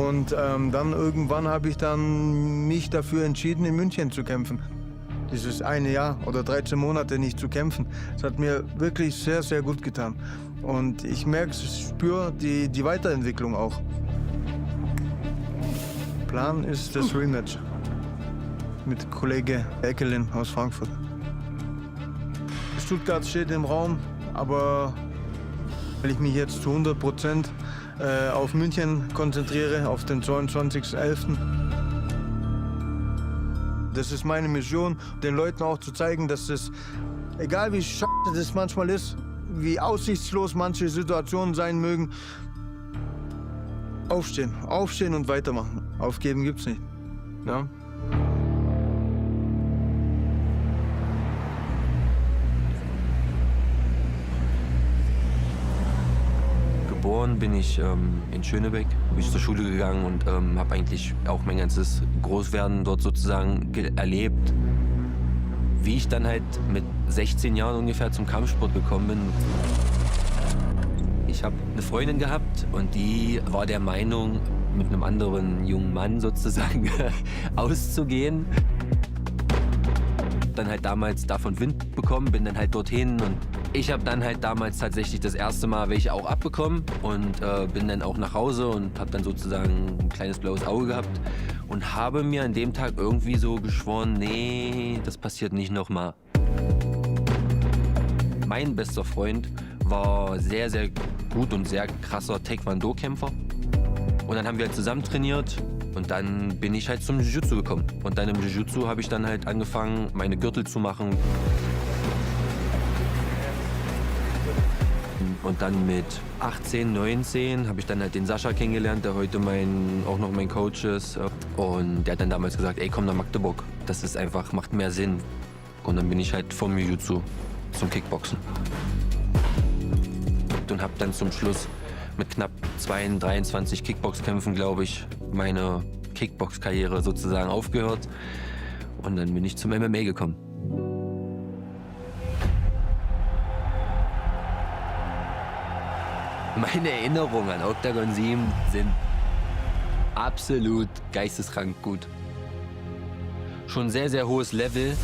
Und dann irgendwann habe ich dann mich dafür entschieden, in München zu kämpfen. Dieses eine Jahr oder 13 Monate nicht zu kämpfen, das hat mir wirklich sehr, sehr gut getan. Und ich merke, ich spüre die Weiterentwicklung auch. Plan ist das Rematch mit Kollege Eckelin aus Frankfurt. Stuttgart steht im Raum, aber weil ich mich jetzt zu 100% auf München konzentriere, auf den 22.11. Das ist meine Mission, den Leuten auch zu zeigen, dass es, egal wie scheiße das manchmal ist, wie aussichtslos manche Situationen sein mögen, aufstehen und weitermachen. Aufgeben gibt's nicht. Ja? Geboren bin ich in Schönebeck, bin ich zur Schule gegangen und habe eigentlich auch mein ganzes Großwerden dort sozusagen erlebt. Wie ich dann halt mit 16 Jahren ungefähr zum Kampfsport gekommen bin. Ich habe eine Freundin gehabt und die war der Meinung, mit einem anderen jungen Mann sozusagen auszugehen. Dann halt damals davon Wind bekommen, bin dann halt dorthin und ich habe dann halt damals tatsächlich das erste Mal welche auch abbekommen und bin dann auch nach Hause und habe dann sozusagen ein kleines blaues Auge gehabt und habe mir an dem Tag irgendwie so geschworen, nee, das passiert nicht nochmal. Mein bester Freund war sehr, sehr gut und sehr krasser Taekwondo-Kämpfer. Und dann haben wir halt zusammen trainiert und dann bin ich halt zum Jiu-Jitsu gekommen. Und dann im Jiu-Jitsu habe ich dann halt angefangen, meine Gürtel zu machen. Und dann mit 18, 19 habe ich dann halt den Sascha kennengelernt, der heute auch noch mein Coach ist. Und der hat dann damals gesagt, ey, komm nach Magdeburg. Das ist einfach, macht mehr Sinn. Und dann bin ich halt vom Jiu-Jitsu zum Kickboxen. Und habe dann zum Schluss mit knapp 23 Kickboxkämpfen, glaube ich, meine Kickbox-Karriere sozusagen aufgehört. Und dann bin ich zum MMA gekommen. Meine Erinnerungen an Oktagon 7 sind absolut geisteskrank gut. Schon sehr, sehr hohes Level.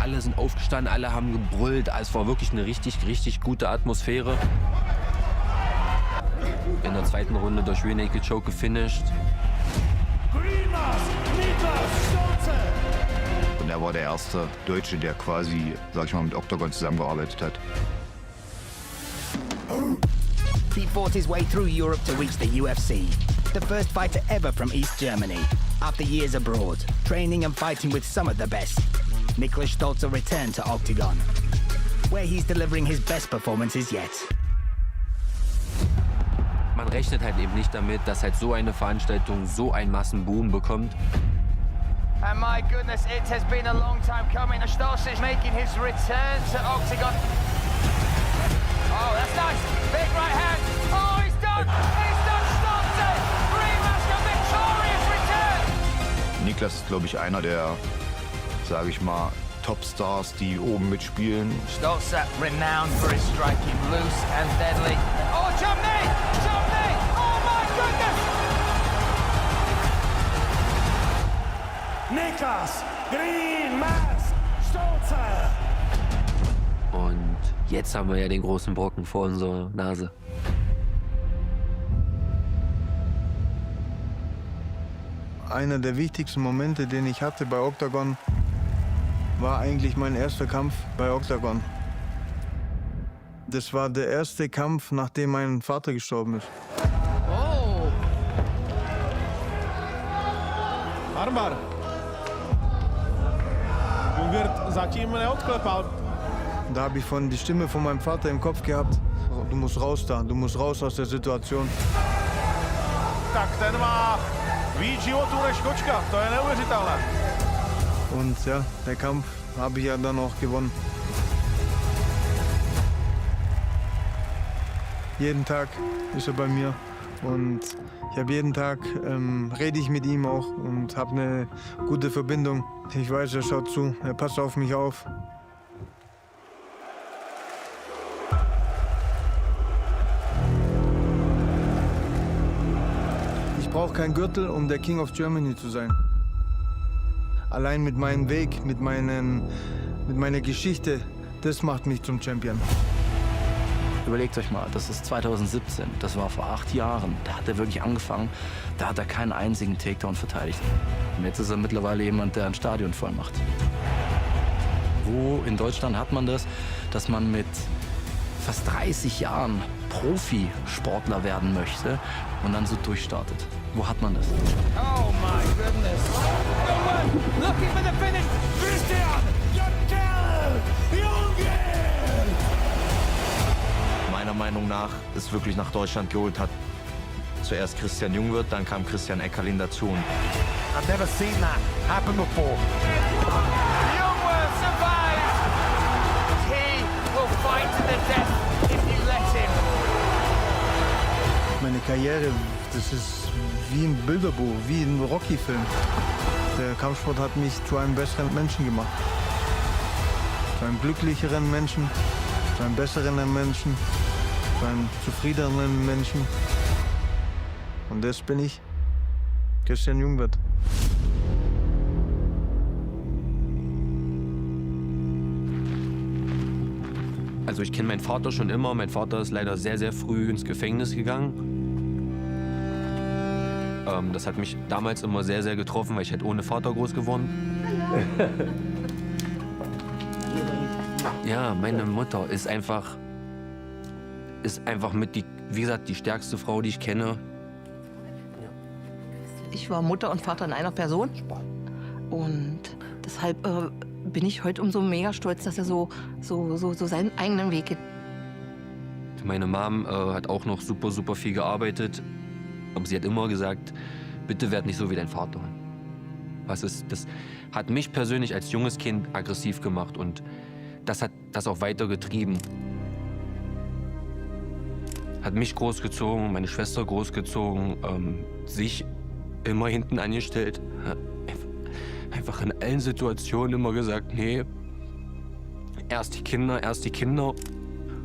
Alle sind aufgestanden, alle haben gebrüllt. Es war wirklich eine richtig, richtig gute Atmosphäre. In der zweiten Runde durch Rear Naked Choke gefinisht. Und er war der erste Deutsche, der quasi, sag ich mal, mit Oktagon zusammengearbeitet hat. He fought his way through Europe to reach the UFC. The first fighter ever from East Germany. After years abroad, training and fighting with some of the best, Niklas Stolzer returned to Oktagon, where he's delivering his best performances yet. Man rechnet halt eben nicht damit, dass halt so eine Veranstaltung so einen Massenboom bekommt. And my goodness, it has been a long time coming. Stolzer is making his return to Oktagon. Oh, that's nice. Big right hand. Oh, he's done. He's done. Stolzer. Remaster victorious return. Niklas ist, glaube ich, einer der, sage ich mal, Topstars, die oben mitspielen. Stolzer, renowned for his striking loose and deadly. Oh, jump knee! Jump knee! Oh my goodness! Niklas, Green Mask, Stolzer. Und jetzt haben wir ja den großen Brocken vor unserer Nase. Einer der wichtigsten Momente, den ich hatte bei Oktagon, war eigentlich mein erster Kampf bei Oktagon. Das war der erste Kampf, nachdem mein Vater gestorben ist. Oh! Armbar. Wird zatím neodklepal. Da habe ich die Stimme von meinem Vater im Kopf gehabt. Du musst raus da, du musst raus aus der Situation. Tak ten má víc životů než kočka, to je neuvěřitelné. Und ja, der Kampf habe ich ja dann auch gewonnen. Jeden Tag ist er bei mir und ich habe jeden Tag rede ich mit ihm auch und habe eine gute Verbindung. Ich weiß, er schaut zu, er passt auf mich auf. Ich brauche keinen Gürtel, um der King of Germany zu sein. Allein mit meinem Weg, mit meiner Geschichte, das macht mich zum Champion. Überlegt euch mal, das ist 2017, das war vor 8 Jahren. Da hat er wirklich angefangen, da hat er keinen einzigen Takedown verteidigt. Und jetzt ist er mittlerweile jemand, der ein Stadion voll macht. Wo in Deutschland hat man das, dass man mit fast 30 Jahren Profisportler werden möchte und dann so durchstartet? Wo hat man das? Oh my goodness. Looking for the finish. Christian Junge! Meiner Meinung nach ist wirklich nach Deutschland geholt hat. Zuerst Christian Jungwirth, dann kam Christian Eckerlin dazu. I've never seen that happen before. Jungwirth survives. He will fight to the death if you let him. Meine Karriere, das ist wie ein Bilderbuch, wie ein Rocky-Film. Der Kampfsport hat mich zu einem besseren Menschen gemacht. Zu einem glücklicheren Menschen, zu einem besseren Menschen, zu einem zufriedeneren Menschen. Und das bin ich, Christian Jungwirth. Also ich kenne meinen Vater schon immer. Mein Vater ist leider sehr, sehr früh ins Gefängnis gegangen. Das hat mich damals immer sehr, sehr getroffen, weil ich halt ohne Vater groß geworden. Ja, meine Mutter ist einfach mit wie gesagt, die stärkste Frau, die ich kenne. Ich war Mutter und Vater in einer Person. Und deshalb bin ich heute umso mega stolz, dass er so seinen eigenen Weg geht. Meine Mom hat auch noch super, super viel gearbeitet. Aber sie hat immer gesagt, bitte werd nicht so wie dein Vater. Das hat mich persönlich als junges Kind aggressiv gemacht und das hat das auch weiter getrieben. Hat mich großgezogen, meine Schwester großgezogen, sich immer hinten angestellt. Einfach in allen Situationen immer gesagt, nee, erst die Kinder.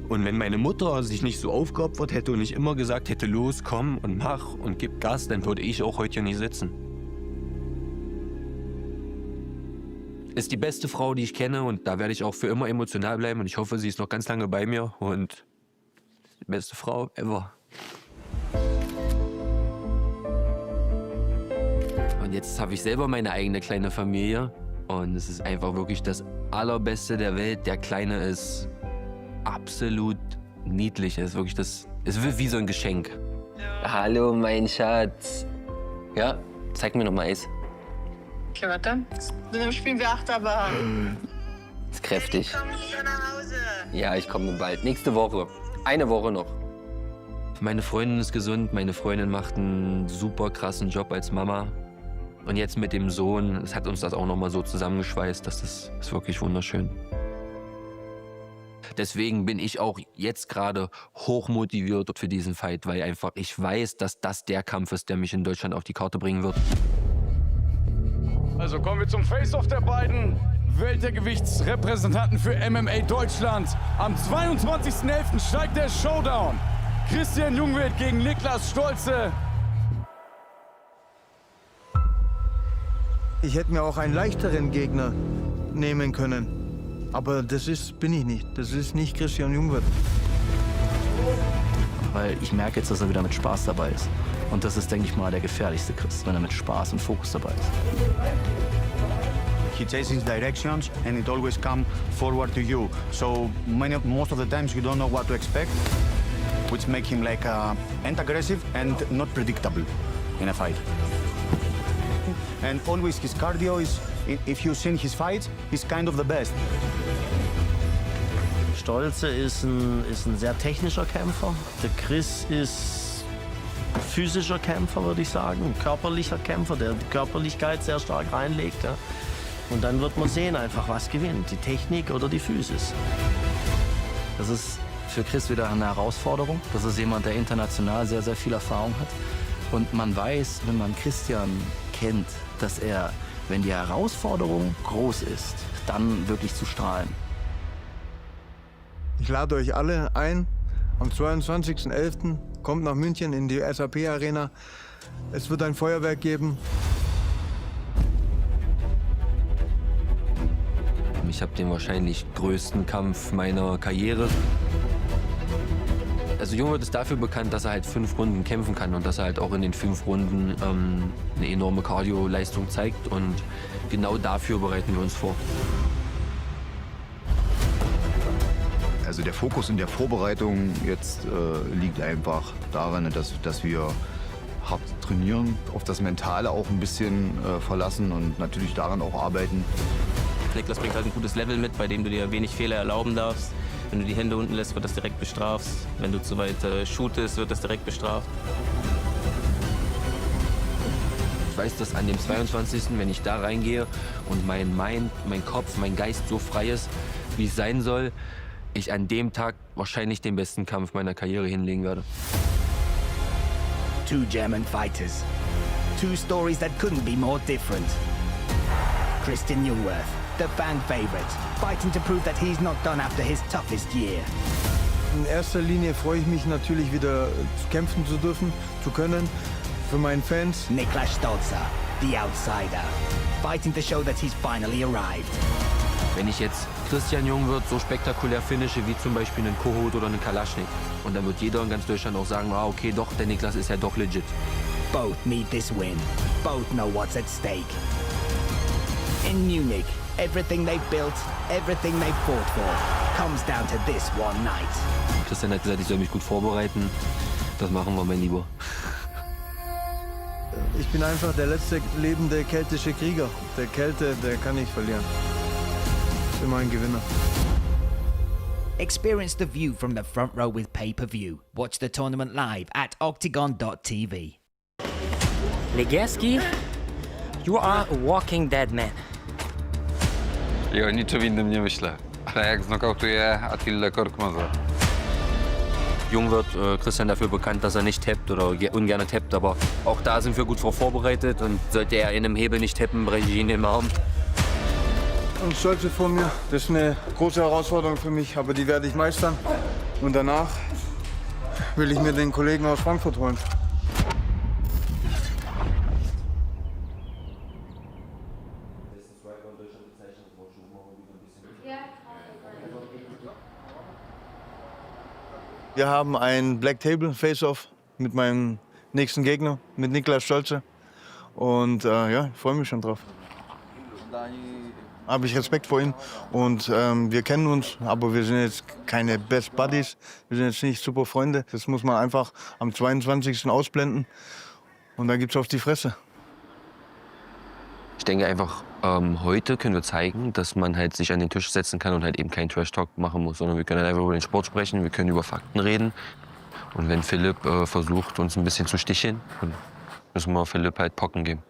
Und wenn meine Mutter sich nicht so aufgeopfert hätte und nicht immer gesagt hätte, los, komm und mach und gib Gas, dann würde ich auch heute hier nicht sitzen. Ist die beste Frau, die ich kenne und da werde ich auch für immer emotional bleiben und ich hoffe, sie ist noch ganz lange bei mir und die beste Frau ever. Und jetzt habe ich selber meine eigene kleine Familie und es ist einfach wirklich das Allerbeste der Welt. Der Kleine ist absolut niedlich. Es wird wie so ein Geschenk. Hallo, mein Schatz. Ja, zeig mir noch mal Eis. Okay, warte. Dann spielen wir Achterbahn. Ist kräftig. Ich komme wieder nach Hause. Ja, ich komme bald. Nächste Woche. Eine Woche noch. Meine Freundin ist gesund. Meine Freundin macht einen super krassen Job als Mama. Und jetzt mit dem Sohn, es hat uns das auch noch mal so zusammengeschweißt. Das ist wirklich wunderschön. Deswegen bin ich auch jetzt gerade hochmotiviert für diesen Fight, weil einfach ich weiß, dass das der Kampf ist, der mich in Deutschland auf die Karte bringen wird. Also kommen wir zum Face-Off der beiden Weltergewichtsrepräsentanten für MMA Deutschland. Am 22.11. steigt der Showdown. Christian Jungwirth gegen Niklas Stolze. Ich hätte mir auch einen leichteren Gegner nehmen können. Aber bin ich nicht. Das ist nicht Christian Jungwirth. Weil ich merke jetzt, dass er wieder mit Spaß dabei ist. Und das ist, denke ich mal, der gefährlichste Chris, wenn er mit Spaß und Fokus dabei ist. He chases directions and it always comes forward to you. So most of the times you don't know what to expect, which make him like and aggressive and not predictable in a fight. And always his cardio is, if you've seen his fights, he's kind of the best. Stolze ist ein sehr technischer Kämpfer. Der Chris ist physischer Kämpfer, würde ich sagen. Ein körperlicher Kämpfer, der die Körperlichkeit sehr stark reinlegt. Ja. Und dann wird man sehen einfach, was gewinnt. Die Technik oder die Physis. Das ist für Chris wieder eine Herausforderung. Das ist jemand, der international sehr, sehr viel Erfahrung hat. Und man weiß, wenn man Christian kennt, dass er, wenn die Herausforderung groß ist, dann wirklich zu strahlen. Ich lade euch alle ein. Am 22.11. kommt nach München in die SAP Arena. Es wird ein Feuerwerk geben. Ich habe den wahrscheinlich größten Kampf meiner Karriere. Also Jungwirth ist dafür bekannt, dass er halt 5 Runden kämpfen kann und dass er halt auch in den 5 Runden eine enorme Cardio-Leistung zeigt. Und genau dafür bereiten wir uns vor. Also der Fokus in der Vorbereitung jetzt liegt einfach daran, dass wir hart trainieren, auf das Mentale auch ein bisschen verlassen und natürlich daran auch arbeiten. Niklas bringt halt ein gutes Level mit, bei dem du dir wenig Fehler erlauben darfst. Wenn du die Hände unten lässt, wird das direkt bestraft. Wenn du zu weit shootest, wird das direkt bestraft. Ich weiß, dass an dem 22., wenn ich da reingehe und mein Mind, mein Kopf, mein Geist so frei ist, wie es sein soll, ich an dem Tag wahrscheinlich den besten Kampf meiner Karriere hinlegen werde. 2 German fighters. 2 stories that couldn't be more different. Christian Jungwirth, the fan favorite, fighting to prove that he's not done after his toughest year. In erster Linie freue ich mich natürlich wieder kämpfen zu dürfen, zu können, für meine Fans. Niklas Stolze, the outsider, fighting to show that he's finally arrived. Wenn ich jetzt Christian Jungwirth so spektakulär finische, wie zum Beispiel einen Kohut oder einen Kalaschnik, und dann wird jeder in ganz Deutschland auch sagen, ah, okay, doch, der Niklas ist ja doch legit. Both need this win. Both know what's at stake. In Munich, everything they've built, everything they've fought for, comes down to this one night. Christian hat gesagt, ich soll mich gut vorbereiten. Das machen wir, mein Lieber. Ich bin einfach der letzte lebende keltische Krieger. Der Kälte, der kann nicht verlieren. Ist immer ein Gewinner. Experience the view from the front row with pay-per-view. Watch the tournament live at Oktagon.tv. Legerski, you are a walking dead man. I o niczym innym nie myślę. Ale jak znokautuje Attila Korkmazar. Jungwirth, Christian dafür bekannt, dass er nicht tappt oder ungern tappt, aber auch da sind wir gut vorbereitet und sollte er in einem Hebel nicht tappen, breche ich ihn im Arm. Und Stolze vor mir, das ist eine große Herausforderung für mich, aber die werde ich meistern. Und danach will ich mir den Kollegen aus Frankfurt holen. Wir haben ein Black Table Face-Off mit meinem nächsten Gegner, mit Niklas Stolze. Und ja, ich freue mich schon drauf. Habe ich Respekt vor ihm und wir kennen uns, aber wir sind jetzt keine Best Buddies. Wir sind jetzt nicht super Freunde. Das muss man einfach am 22. ausblenden und dann gibt's auf die Fresse. Ich denke einfach, heute können wir zeigen, dass man halt sich an den Tisch setzen kann und halt eben keinen Trash-Talk machen muss, sondern wir können halt einfach über den Sport sprechen, wir können über Fakten reden. Und wenn Philipp versucht, uns ein bisschen zu sticheln, dann müssen wir Philipp halt Pocken geben.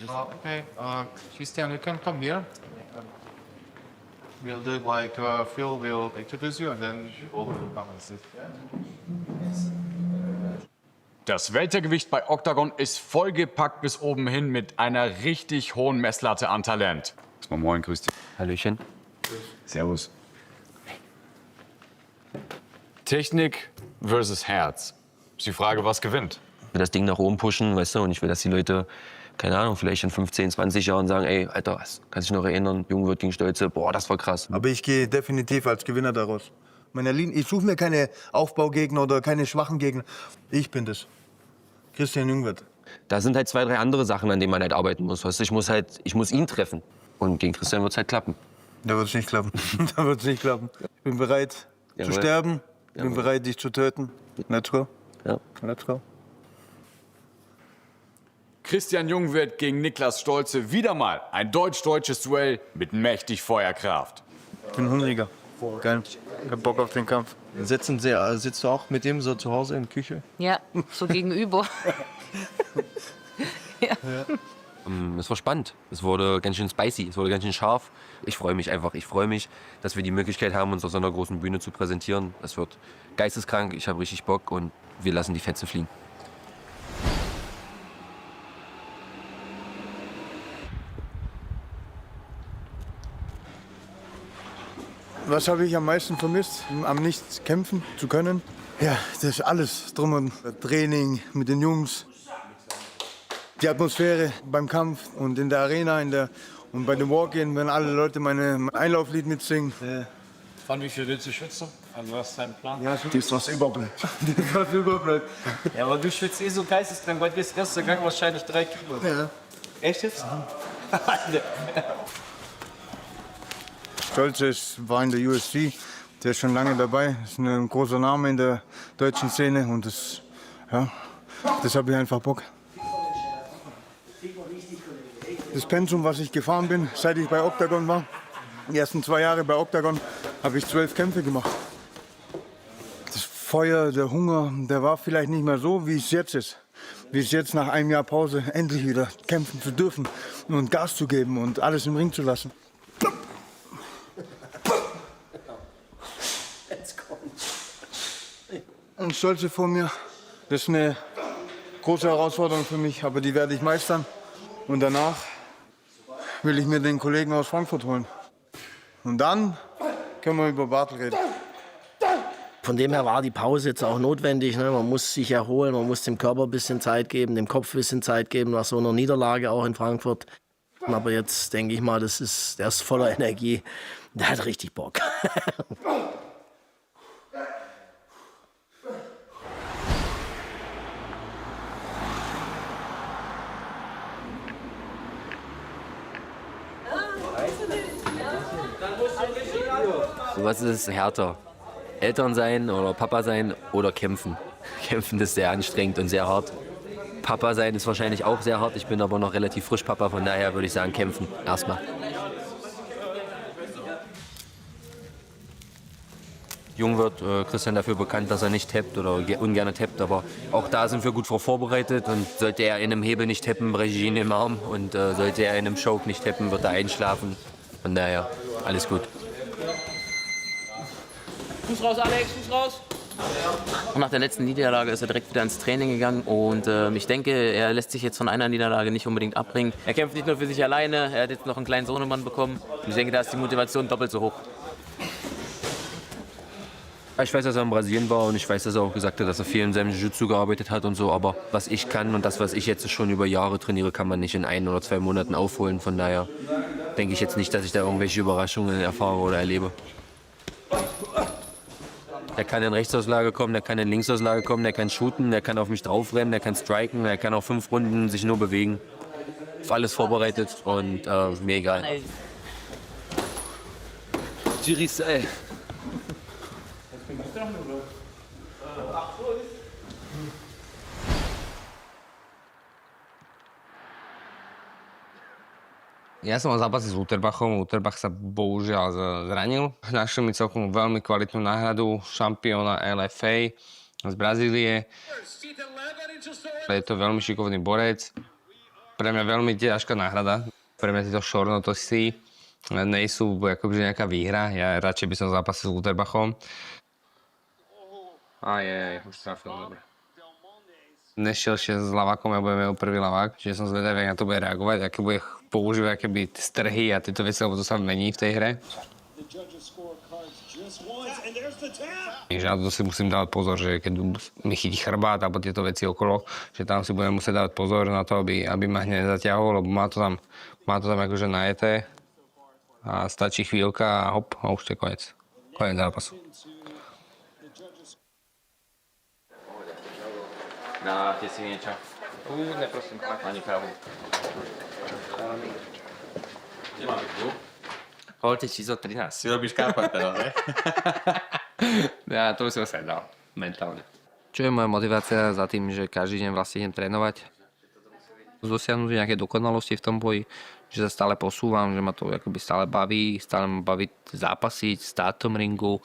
Okay, Christian, you can come here. We'll do like Phil will introduce you and then all will come and sit. Das Weltergewicht bei Oktagon ist vollgepackt bis oben hin mit einer richtig hohen Messlatte an Talent. Erstmal moin, grüß dich. Hallöchen. Servus. Technik versus Herz. Ist die Frage, was gewinnt? Ich will das Ding nach oben pushen, weißt du, und ich will, dass die Leute, keine Ahnung, vielleicht in 15, 20 Jahren sagen, ey, Alter, kannst du dich noch erinnern, Jungwirth gegen Stolze, boah, das war krass. Aber ich gehe definitiv als Gewinner daraus. Ich suche mir keine Aufbaugegner oder keine schwachen Gegner. Ich bin das. Christian Jungwirth. Da sind halt 2, 3 andere Sachen, an denen man halt arbeiten muss. Weißt du, ich muss ihn treffen. Und gegen Christian wird es halt klappen. Da wird es nicht klappen. Da wird es nicht klappen. Ich bin bereit zu sterben. Ich bin bereit, dich zu töten. Let's go. Ja. Let's go. Christian Jungwirth gegen Niklas Stolze. Wieder mal ein deutsch-deutsches Duell mit mächtig Feuerkraft. Ich bin hungriger. Geil. Ich hab Bock auf den Kampf. Sitzt du auch mit dem so zu Hause in der Küche? Ja, so gegenüber. Ja. Es war spannend. Es wurde ganz schön spicy, es wurde ganz schön scharf. Ich freue mich einfach. Ich freue mich, dass wir die Möglichkeit haben, uns auf so einer großen Bühne zu präsentieren. Es wird geisteskrank, ich habe richtig Bock und wir lassen die Fetze fliegen. Was habe ich am meisten vermisst? Am Nichts kämpfen zu können. Ja, das ist alles drum und Training mit den Jungs, die Atmosphäre beim Kampf und in der Arena und bei dem Walk-In, wenn alle Leute mein Einlauflied mitsingen. Von wie viel willst du schwitzen? Also was ist dein Plan? Ja, das, was überbleibt. Das, was überbleibt. Ja, aber du schwitzt eh so geisteskrank, weil gehst erster Gang wahrscheinlich 3 Kilo. Ja. Echt jetzt? Stolze war in der UFC, der ist schon lange dabei, ist ein großer Name in der deutschen Szene und das habe ich einfach Bock. Das Pensum, was ich gefahren bin, seit ich bei Oktagon war, die ersten 2 Jahre bei Oktagon, habe ich 12 Kämpfe gemacht. Das Feuer, der Hunger, der war vielleicht nicht mehr so, wie es jetzt ist. Wie es jetzt nach einem Jahr Pause endlich wieder kämpfen zu dürfen und Gas zu geben und alles im Ring zu lassen. Und Stolze vor mir, das ist eine große Herausforderung für mich, aber die werde ich meistern. Und danach will ich mir den Kollegen aus Frankfurt holen. Und dann können wir über Bartel reden. Von dem her war die Pause jetzt auch notwendig. Ne? Man muss sich erholen, man muss dem Körper ein bisschen Zeit geben, dem Kopf ein bisschen Zeit geben, nach so einer Niederlage auch in Frankfurt. Aber jetzt denke ich mal, der ist voller Energie. Der hat richtig Bock. Was ist härter? Eltern sein oder Papa sein oder kämpfen? Kämpfen ist sehr anstrengend und sehr hart. Papa sein ist wahrscheinlich auch sehr hart. Ich bin aber noch relativ frisch Papa, von daher würde ich sagen kämpfen erstmal. Jung wird Christian dafür bekannt, dass er nicht tappt oder ungern tappt, aber auch da sind wir gut vorbereitet und sollte er in einem Hebel nicht tappen, breche ich ihn im Arm und sollte er in einem Choke nicht tappen, wird er einschlafen. Von daher alles gut. Fuß raus, Alex, Fuß raus. Und nach der letzten Niederlage ist er direkt wieder ins Training gegangen und ich denke, er lässt sich jetzt von einer Niederlage nicht unbedingt abbringen. Er kämpft nicht nur für sich alleine, er hat jetzt noch einen kleinen Sohnemann bekommen und ich denke, da ist die Motivation doppelt so hoch. Ich weiß, dass er in Brasilien war und ich weiß, dass er auch gesagt hat, dass er viel in seinem Jiu-Jitsu gearbeitet hat und so, aber was ich kann und das, was ich jetzt schon über Jahre trainiere, kann man nicht in 1 oder 2 Monaten aufholen. Von daher denke ich jetzt nicht, dass ich da irgendwelche Überraschungen erfahre oder erlebe. Der kann in Rechtsauslage kommen, der kann in Linksauslage kommen, der kann shooten, der kann auf mich draufrennen, der kann striken, der kann auch 5 Runden sich nur bewegen. Auf alles vorbereitet und mir egal. Jirisei. Ja som mal zápasy s Uterbachom. Uterbach sa bohužiaľ zranil. Našli mi celkom veľmi kvalitnú náhradu šampióna LFA z Brazílie. Je to veľmi šikovný borec. Pre mňa veľmi ťažká náhrada. Pre mňa tieto shortnotosi nejsú akoby nejaká výhra. Ja radšej by som zápasil s Uterbachom. Už trafil, dobre. Nešiel s lavákom, ja budem jeho prvý lavák, čiže som zvedavý, jak na to bude reagovať, aké bude používať aké strhy a tieto veci, lebo to sa mení v tej hre. Takže na to si musím dávať pozor, že keď mi chytí chrbát alebo tieto veci okolo, že tam si budem musieť dávať pozor na to, aby ma hneď nezaťahol, lebo má to tam akože najeté a stačí chvíľka a hop, a už to je koniec. Koniec zápasu. Dáte si niečo? Kľudne, prosím, pani kávu. Kde máme kľú? Holte číslo 13. Si robíš kápať teraz, ne? Ja, to by som sa dal, mentálne. Čo je moja motivácia za tým, že každý deň vlastne idem trénovať? Dosiahnuť nejaké dokonalosti v tom boji, že sa stále posúvam, že ma to akoby stále baví zápasiť, stáť v tom ringu.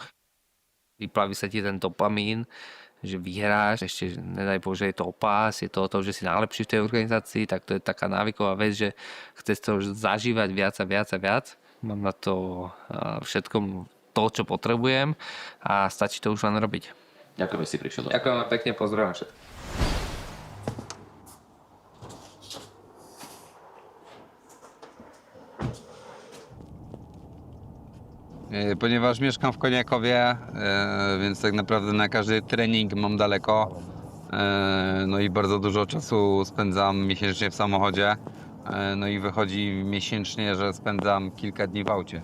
Vyplaví sa ti ten dopamín, že vyhráš, ešte nedaj Bože, je to opás, je to o tom, že si najlepší v tej organizácii, tak to je taká návyková vec, že chceš to už zažívať viac a viac a viac. Mám na to všetko to, čo potrebujem a stačí to už len robiť. Ďakujem, že si prišiel. Ďakujem pekne, pozdravujem všetkých. Ponieważ mieszkam w Koniakowie, więc tak naprawdę na każdy trening mam daleko. No i bardzo dużo czasu spędzam miesięcznie w samochodzie. No i wychodzi miesięcznie, że spędzam kilka dni w aucie.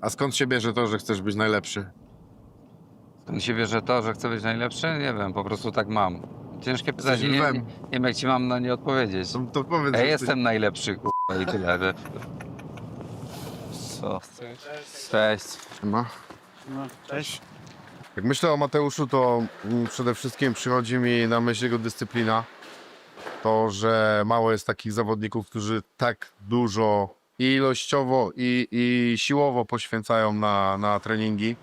A skąd się bierze to, że chcesz być najlepszy? Skąd się bierze to, że chcę być najlepszy? Nie wiem, po prostu tak mam. Ciężkie pytanie, nie wiem jak ci mam na nie odpowiedzieć. To powiedz, ja jestem najlepszy, k***a, i tyle. Co? Cześć. Cześć. Jak myślę o Mateuszu, to przede wszystkim przychodzi mi na myśl jego dyscyplina. To, że mało jest takich zawodników, którzy tak dużo i ilościowo, i siłowo poświęcają na treningi.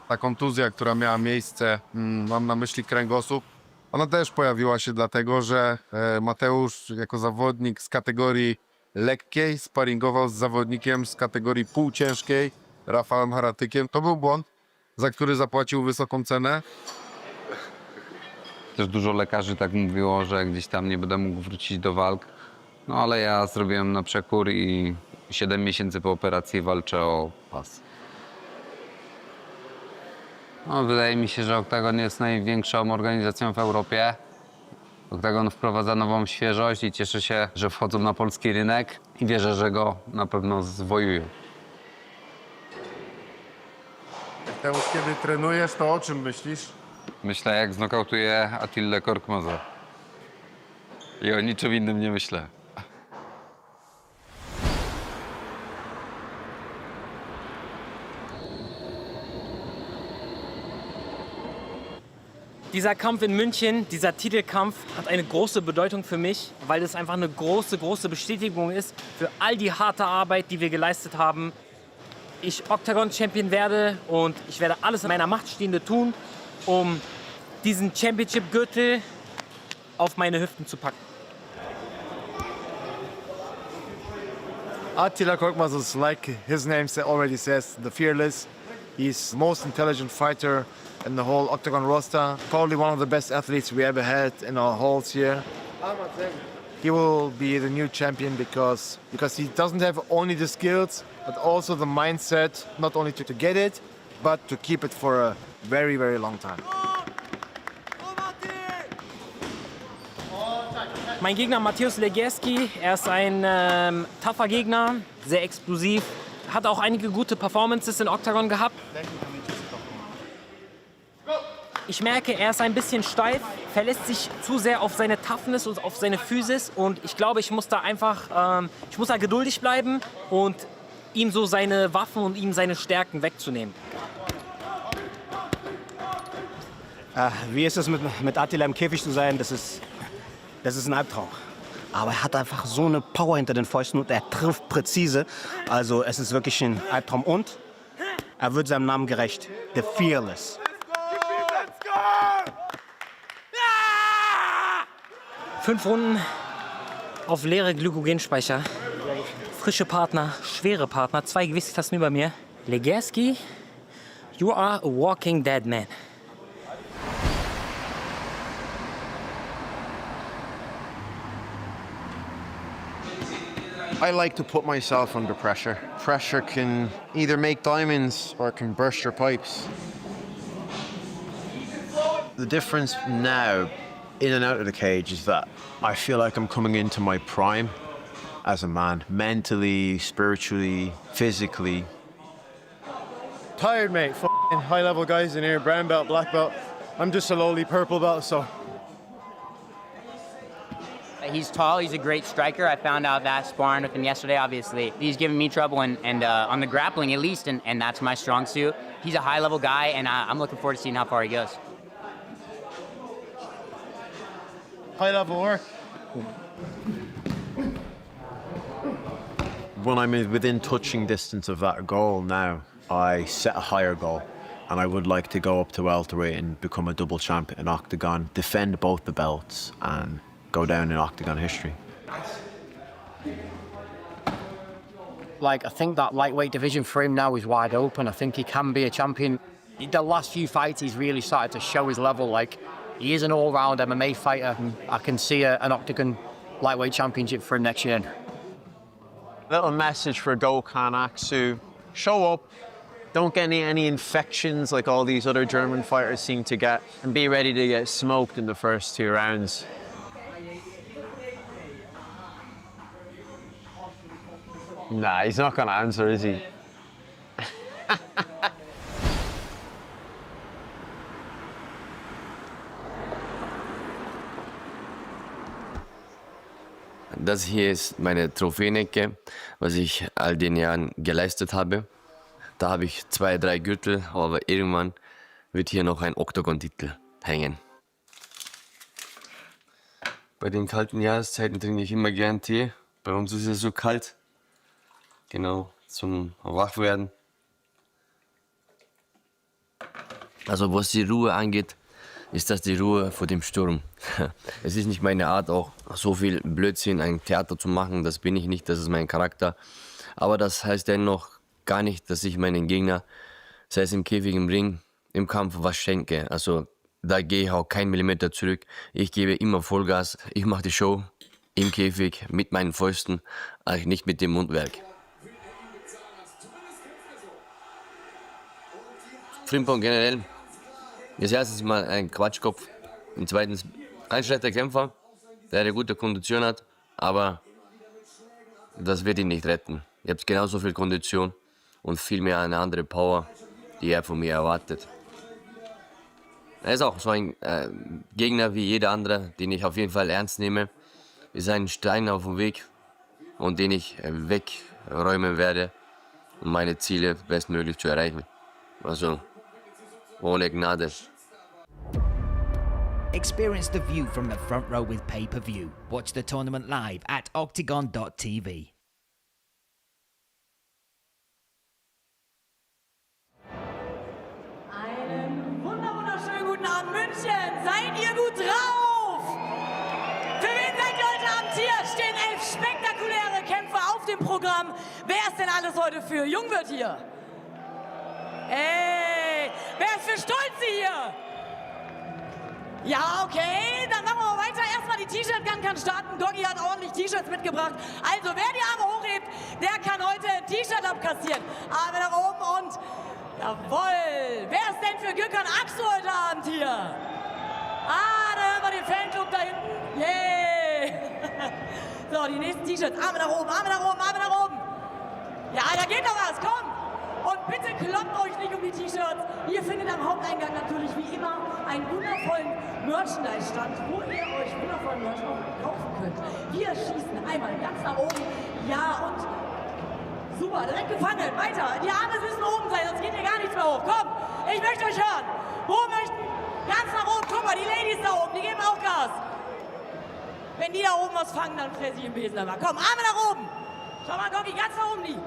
Ta kontuzja, która miała miejsce, mam na myśli kręgosłup, ona też pojawiła się dlatego, że Mateusz jako zawodnik z kategorii lekkiej sparingował z zawodnikiem z kategorii półciężkiej, Rafałem Haratykiem. To był błąd, za który zapłacił wysoką cenę. Też dużo lekarzy tak mówiło, że gdzieś tam nie będę mógł wrócić do walk. No ale ja zrobiłem na przekór i 7 miesięcy po operacji walczę o pas. No, wydaje mi się, że Oktagon jest największą organizacją w Europie. Oktagon wprowadza nową świeżość i cieszę się, że wchodzą na polski rynek i wierzę, że go na pewno zwojują. Mateusz, kiedy trenujesz, to o czym myślisz? Myślę, jak znokautuję Attillę Korkmazę. I o niczym innym nie myślę. Dieser Kampf in München, dieser Titelkampf hat eine große Bedeutung für mich, weil es einfach eine große Bestätigung ist für all die harte Arbeit, die wir geleistet haben. Ich Oktagon-Champion werde und ich werde alles in meiner Macht Stehende tun, um diesen Championship-Gürtel auf meine Hüften zu packen. Attila Korkmaz is, like his name already says, the fearless. He's the most intelligent fighter in the whole Oktagon roster. Probably one of the best athletes we ever had in our halls here. He will be the new champion because he doesn't have only the skills, but also the mindset, not only to get it, but to keep it for a very, very long time. Mein Gegner Mateusz Legierski, er ist ein tougher Gegner, sehr explosiv, hat auch einige gute Performances in Oktagon gehabt. Ich merke, er ist ein bisschen steif, verlässt sich zu sehr auf seine Toughness und auf seine Physis und ich glaube, ich muss da einfach, ich muss da geduldig bleiben und ihm so seine Waffen und ihm seine Stärken wegzunehmen. Wie ist es mit Attila im Käfig zu sein? Das ist ein Albtraum. Aber er hat einfach so eine Power hinter den Fäusten und er trifft präzise. Also es ist wirklich ein Albtraum und er wird seinem Namen gerecht. The Fearless. Fünf Runden auf leere Glykogenspeicher. Frische Partner, schwere Partner, 2 Gewichtsklassen über mir. Legierski, you are a walking dead man. I like to put myself under pressure. Pressure can either make diamonds or it can burst your pipes. The difference now, in and out of the cage, is that I feel like I'm coming into my prime as a man. Mentally, spiritually, physically. Tired, mate. F***ing high-level guys in here, brown belt, black belt. I'm just a lowly purple belt, so... He's tall, he's a great striker. I found out that sparring with him yesterday, obviously. He's giving me trouble, and on the grappling at least, and that's my strong suit. He's a high-level guy, and I'm looking forward to seeing how far he goes. High-level work. When I'm within touching distance of that goal now, I set a higher goal. And I would like to go up to welterweight and become a double champion in Oktagon, defend both the belts, and go down in Oktagon history. Like, I think that lightweight division for him now is wide open. I think he can be a champion. The last few fights, he's really started to show his level. Like, he is an all-round MMA fighter. I can see an Oktagon lightweight championship for him next year. Little message for Gokhan Aksu. Show up, Don't get any infections like all these other German fighters seem to get, and be ready to get smoked in the first 2 rounds. Nah, he's not gonna answer, is he? Das hier ist meine Trophäenecke, was ich all den Jahren geleistet habe. Da habe ich 2, 3 Gürtel, aber irgendwann wird hier noch ein Oktagon-Titel hängen. Bei den kalten Jahreszeiten trinke ich immer gern Tee. Bei uns ist es so kalt. Genau, zum Wachwerden. Also was die Ruhe angeht, ist das die Ruhe vor dem Sturm. Es ist nicht meine Art, auch so viel Blödsinn, ein Theater zu machen. Das bin ich nicht, das ist mein Charakter. Aber das heißt dennoch gar nicht, dass ich meinen Gegner, sei es im Käfig, im Ring, im Kampf, was schenke. Also da gehe ich auch keinen Millimeter zurück. Ich gebe immer Vollgas. Ich mache die Show im Käfig mit meinen Fäusten, eigentlich nicht mit dem Mundwerk. Frimpong generell ist erstens mal ein Quatschkopf und zweitens ein schlechter Kämpfer, der eine gute Kondition hat, aber das wird ihn nicht retten. Ihr habt genauso viel Kondition und vielmehr eine andere Power, die er von mir erwartet. Er ist auch so ein Gegner wie jeder andere, den ich auf jeden Fall ernst nehme. Ist ein Stein auf dem Weg und den ich wegräumen werde, um meine Ziele bestmöglich zu erreichen. Also ohne Gnade. Experience the view from the front row with pay-per-view. Watch the tournament live at Oktagon.tv. Einen wunderschönen guten Abend, München. Seid ihr gut drauf? Für wen seid ihr heute Abend hier? Stehen 11 spektakuläre Kämpfe auf dem Programm. Wer ist denn alles heute für Jungwirt hier? Ey, wer ist für Stolze hier? Ja, okay, dann machen wir mal weiter. Erstmal die T-Shirt-Gun kann starten. Doggy hat ordentlich T-Shirts mitgebracht. Also, wer die Arme hochhebt, der kann heute ein T-Shirt abkassieren. Arme nach oben und jawohl. Wer ist denn für Gökhan Aksu heute Abend hier? Ah, da hören wir den Fanclub da hinten. Yeah. So, die nächsten T-Shirts. Arme nach oben, Arme nach oben, Arme nach oben. Ja, da geht noch was, komm. Und bitte kloppt euch nicht um die T-Shirts. Ihr findet am Haupteingang natürlich wie immer einen wundervollen Merchandise-Stand, wo ihr euch wundervollen Merch kaufen könnt. Wir schießen einmal ganz nach oben. Ja, und super, direkt gefangen. Weiter. Die Arme müssen oben sein, sonst geht ihr gar nichts mehr hoch. Komm, ich möchte euch hören. Wo möchten? Ganz nach oben. Guck mal, die Ladies da oben, die geben auch Gas. Wenn die da oben was fangen, dann fresse ich im Besen. Aber komm, Arme nach oben. Schau mal, Gocki, ganz nach oben die.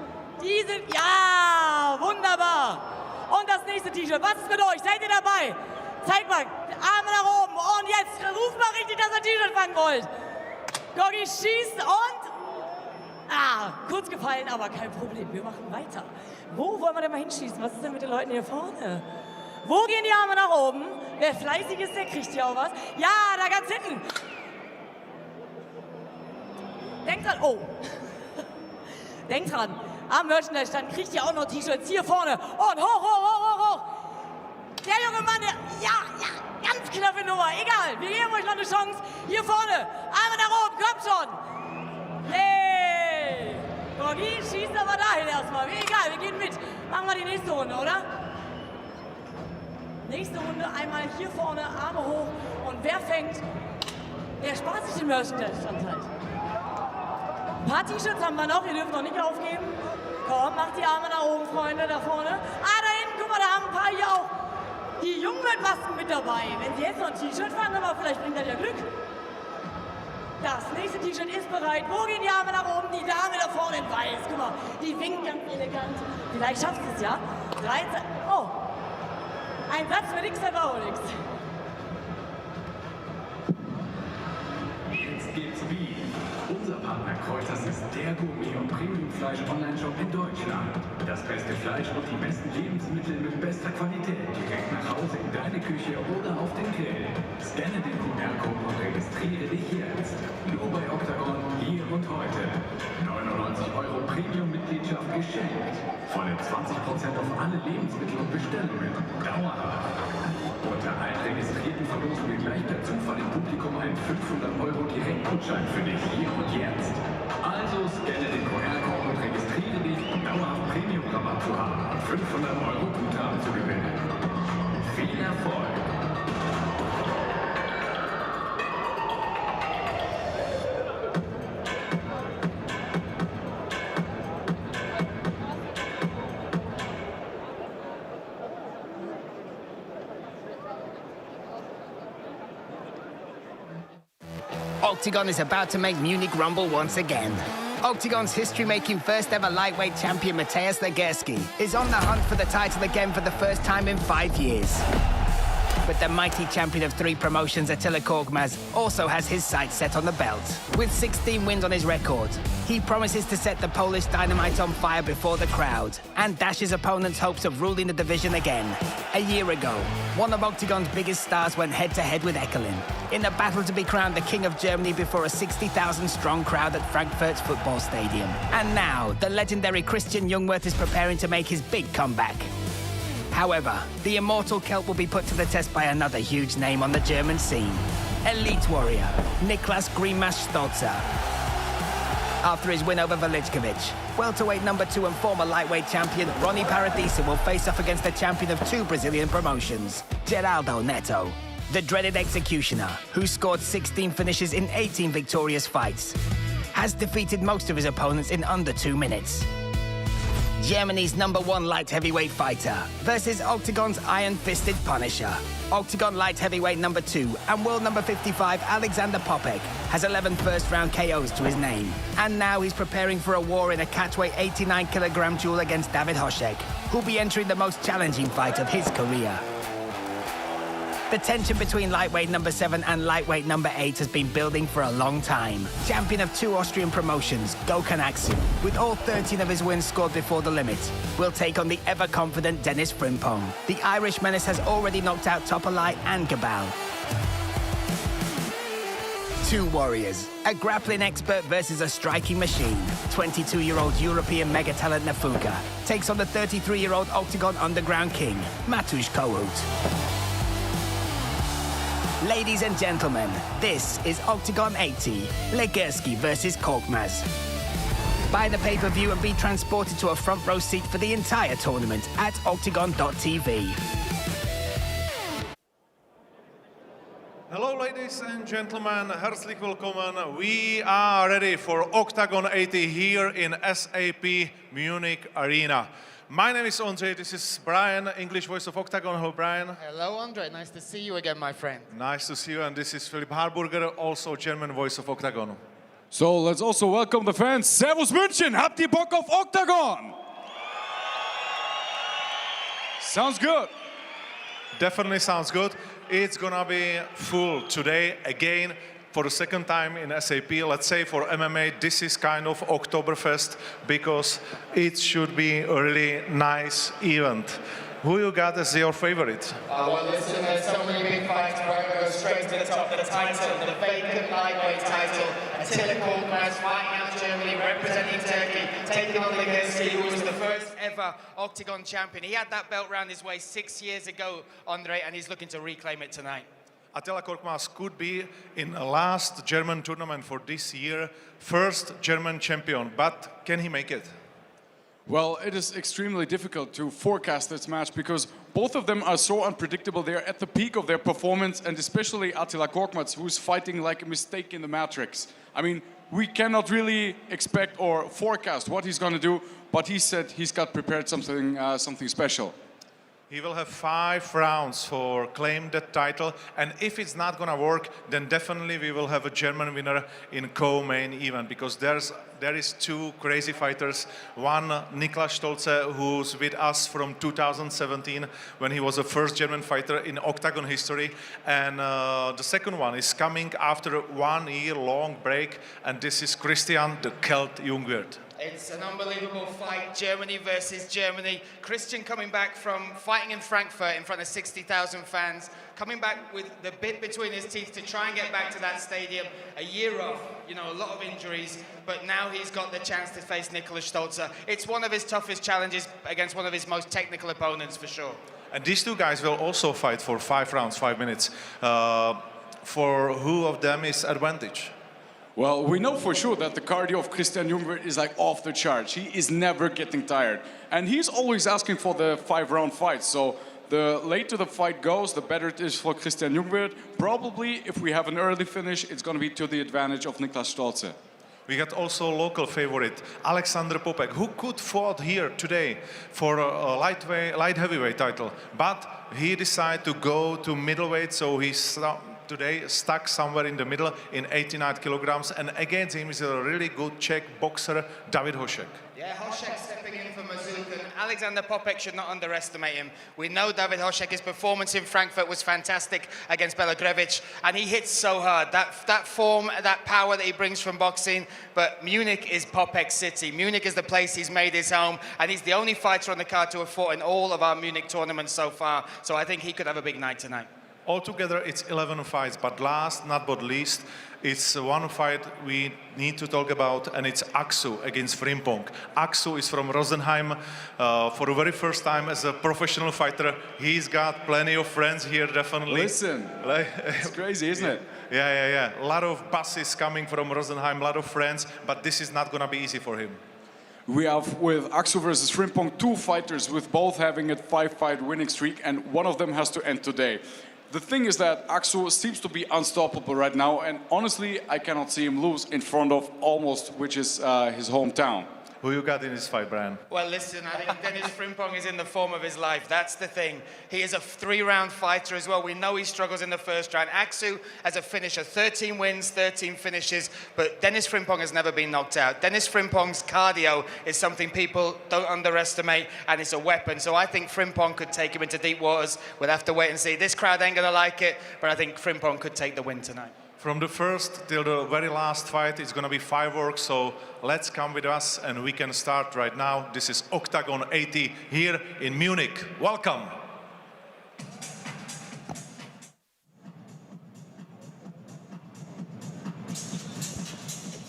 Die sind, ja, wunderbar. Und das nächste T-Shirt, was ist mit euch? Seid ihr dabei? Zeigt mal, Arme nach oben. Und jetzt ruft mal richtig, dass ihr ein T-Shirt fangen wollt. Gocki schießt und... kurz gefallen, aber kein Problem. Wir machen weiter. Wo wollen wir denn mal hinschießen? Was ist denn mit den Leuten hier vorne? Wo gehen die Arme nach oben? Wer fleißig ist, der kriegt hier auch was. Ja, da ganz hinten. Denkt dran, oh. Denkt dran. Am Merchandise-Stand kriegt ihr auch noch T-Shirts hier vorne. Und hoch, hoch, hoch, hoch, hoch. Der junge Mann, der, ja, ganz knappe Nummer. Egal, wir geben euch noch eine Chance. Hier vorne, Arme nach oben, kommt schon. Hey. Gocki schießt aber dahin erstmal. Egal, wir gehen mit. Machen wir die nächste Runde, oder? Nächste Runde, einmal hier vorne, Arme hoch. Und wer fängt? Der spart sich den Merchandise-Stand halt. Ein paar T-Shirts haben wir noch, ihr dürft noch nicht aufgeben. Komm, macht die Arme nach oben, Freunde, da vorne. Da hinten, guck mal, da haben ein paar hier auch die Jungwirtmasken mit dabei. Wenn sie jetzt noch ein T-Shirt fangen, aber vielleicht bringt das ja Glück. Das nächste T-Shirt ist bereit. Wo gehen die Arme nach oben? Die Dame da vorne in weiß. Guck mal, die winkt ganz elegant. Vielleicht schafft sie es ja. 13. Oh, ein Satz für nix, aber auch nix. Jetzt geht's wie. Unser Partner Kreuzers ist der Gourmet- und Premium-Fleisch-Online-Shop in Deutschland. Das beste Fleisch und die besten Lebensmittel mit bester Qualität direkt nach Hause in deine Küche oder auf den Grill. Scanne den QR-Code und registriere dich jetzt. Nur bei Oktagon, hier und heute. 99 € Premium-Mitgliedschaft geschenkt. geschenkt. Volle 20% auf alle Lebensmittel und Bestellungen. Dauerhaft. Unter allen Registrierten verlosen wir gleich per Zufall im Publikum einen 500 € Direktgutschein für dich hier und jetzt. Also scanne den QR-Code und registriere dich, um dauerhaft Premium-Rabatt zu haben und 500 € Guthaben zu gewinnen. Viel Erfolg! Oktagon is about to make Munich rumble once again. Oktagon's history-making first-ever lightweight champion Mateusz Legerski is on the hunt for the title again for the first time in 5 years. But the mighty champion of 3 promotions, Attila Korkmaz, also has his sights set on the belt. With 16 wins on his record, he promises to set the Polish dynamite on fire before the crowd and dash his opponent's hopes of ruling the division again. A year ago, one of Oktagon's biggest stars went head-to-head with Ekelin in the battle to be crowned the King of Germany before a 60,000-strong crowd at Frankfurt's football stadium. And now, the legendary Christian Jungwirth is preparing to make his big comeback. However, the immortal Celt will be put to the test by another huge name on the German scene. Elite warrior, Niklas Grimash Stolzer. After his win over Velichkovic, welterweight number 2 and former lightweight champion Ronnie Paradisa will face off against the champion of 2 Brazilian promotions, Geraldo Neto. The dreaded executioner, who scored 16 finishes in 18 victorious fights, has defeated most of his opponents in under 2 minutes. Germany's #1 light heavyweight fighter versus Oktagon's iron-fisted punisher. Oktagon light heavyweight number 2 and world number 55 Alexander Popek has 11 first-round KOs to his name. And now he's preparing for a war in a catchweight 89-kilogram duel against David Hoshek, who'll be entering the most challenging fight of his career. The tension between lightweight number 7 and lightweight number 8 has been building for a long time. Champion of 2 Austrian promotions, Gökhan Aksu, with all 13 of his wins scored before the limit, will take on the ever-confident Dennis Frimpong. The Irish menace has already knocked out Topalai and Gabal. 2 warriors, a grappling expert versus a striking machine. 22-year-old European mega-talent Nafuka takes on the 33-year-old Oktagon underground king, Matusz Kohut. Ladies and gentlemen, this is Oktagon 80, Legerski versus Korkmaz. Buy the pay-per-view and be transported to a front row seat for the entire tournament at Oktagon.tv. Hello ladies and gentlemen, herzlich willkommen. We are ready for Oktagon 80 here in SAP Munich Arena. My name is Andre, this is Brian, English voice of Oktagon. Hello Brian. Hello Andre, nice to see you again, my friend. Nice to see you, and this is Philipp Harburger, also German voice of Oktagon. So let's also welcome the fans. Servus München, habt ihr Bock auf Oktagon? Sounds good. Definitely sounds good. It's gonna be full today again. For the second time in SAP, let's say for MMA, this is kind of Oktoberfest because it should be a really nice event. Who you got as your favorite? Well, listen, there's so many big fights. We're going to go straight to the top. The title, the vacant lightweight title. Attila Korkmaz fighting out Germany, representing Turkey, taking on Legerski, who was the first ever Oktagon champion. He had that belt round his waist 6 years ago, Andre, and he's looking to reclaim it tonight. Attila Korkmaz could be in the last German tournament for this year, first German champion, but can he make it? Well, it is extremely difficult to forecast this match because both of them are so unpredictable. They're at the peak of their performance, and especially Attila Korkmaz, who's fighting like a mistake in the matrix. I mean, we cannot really expect or forecast what he's going to do, but he said he's got prepared something special. He will have 5 rounds for claim that title, and if it's not gonna work, then definitely we will have a German winner in co-main event, because there is 2 crazy fighters. One, Niklas Stolze, who's with us from 2017 when he was the first German fighter in Oktagon history, and the second one is coming after a 1-year-long break, and this is Christian the Celt Jungwirth. It's an unbelievable fight, Germany versus Germany. Christian coming back from fighting in Frankfurt in front of 60,000 fans, coming back with the bit between his teeth to try and get back to that stadium. A year off, you know, a lot of injuries, but now he's got the chance to face Nicholas Stolzer. It's one of his toughest challenges against one of his most technical opponents, for sure. And these two guys will also fight for 5 rounds, 5 minutes. For who of them is advantage? Well, we know for sure that the cardio of Christian Jungwirth is like off the charts. He is never getting tired. And he's always asking for the 5-round fights. So the later the fight goes, the better it is for Christian Jungwirth. Probably, if we have an early finish, it's going to be to the advantage of Niklas Stolze. We got also local favorite, Alexander Popek, who could fought here today for a light heavyweight title. But he decided to go to middleweight, so he's today stuck somewhere in the middle in 89 kilograms, and against him is a really good Czech boxer, David Hošek. Yeah, Hošek stepping in for Mazuk, and Alexander Popek should not underestimate him. We know David Hošek, his performance in Frankfurt was fantastic against Belagrevich, and he hits so hard. That form, that power that he brings from boxing, but Munich is Popek's city. Munich is the place he's made his home, and he's the only fighter on the card to have fought in all of our Munich tournaments so far, so I think he could have a big night tonight. Altogether, it's 11 fights, but last, not but least, it's one fight we need to talk about, and it's Aksu against Frimpong. Aksu is from Rosenheim. For the very first time as a professional fighter, he's got plenty of friends here, definitely. Listen, it's crazy, isn't it? Yeah. A lot of buses coming from Rosenheim, a lot of friends, but this is not going to be easy for him. We have, with Aksu versus Frimpong, 2 fighters with both having a 5-fight winning streak, and one of them has to end today. The thing is that Aksu seems to be unstoppable right now, and honestly, I cannot see him lose in front of Almost, which is his hometown. Who you got in this fight, Brian? Well, listen, I think Dennis Frimpong is in the form of his life. That's the thing. He is a 3-round fighter as well. We know he struggles in the first round. Aksu as a finisher, 13 wins, 13 finishes, but Dennis Frimpong has never been knocked out. Dennis Frimpong's cardio is something people don't underestimate, and it's a weapon. So I think Frimpong could take him into deep waters. We'll have to wait and see. This crowd ain't gonna like it, but I think Frimpong could take the win tonight. From the first till the very last fight, it's going to be fireworks, so let's come with us and we can start right now. This is Oktagon 80 here in Munich. Welcome.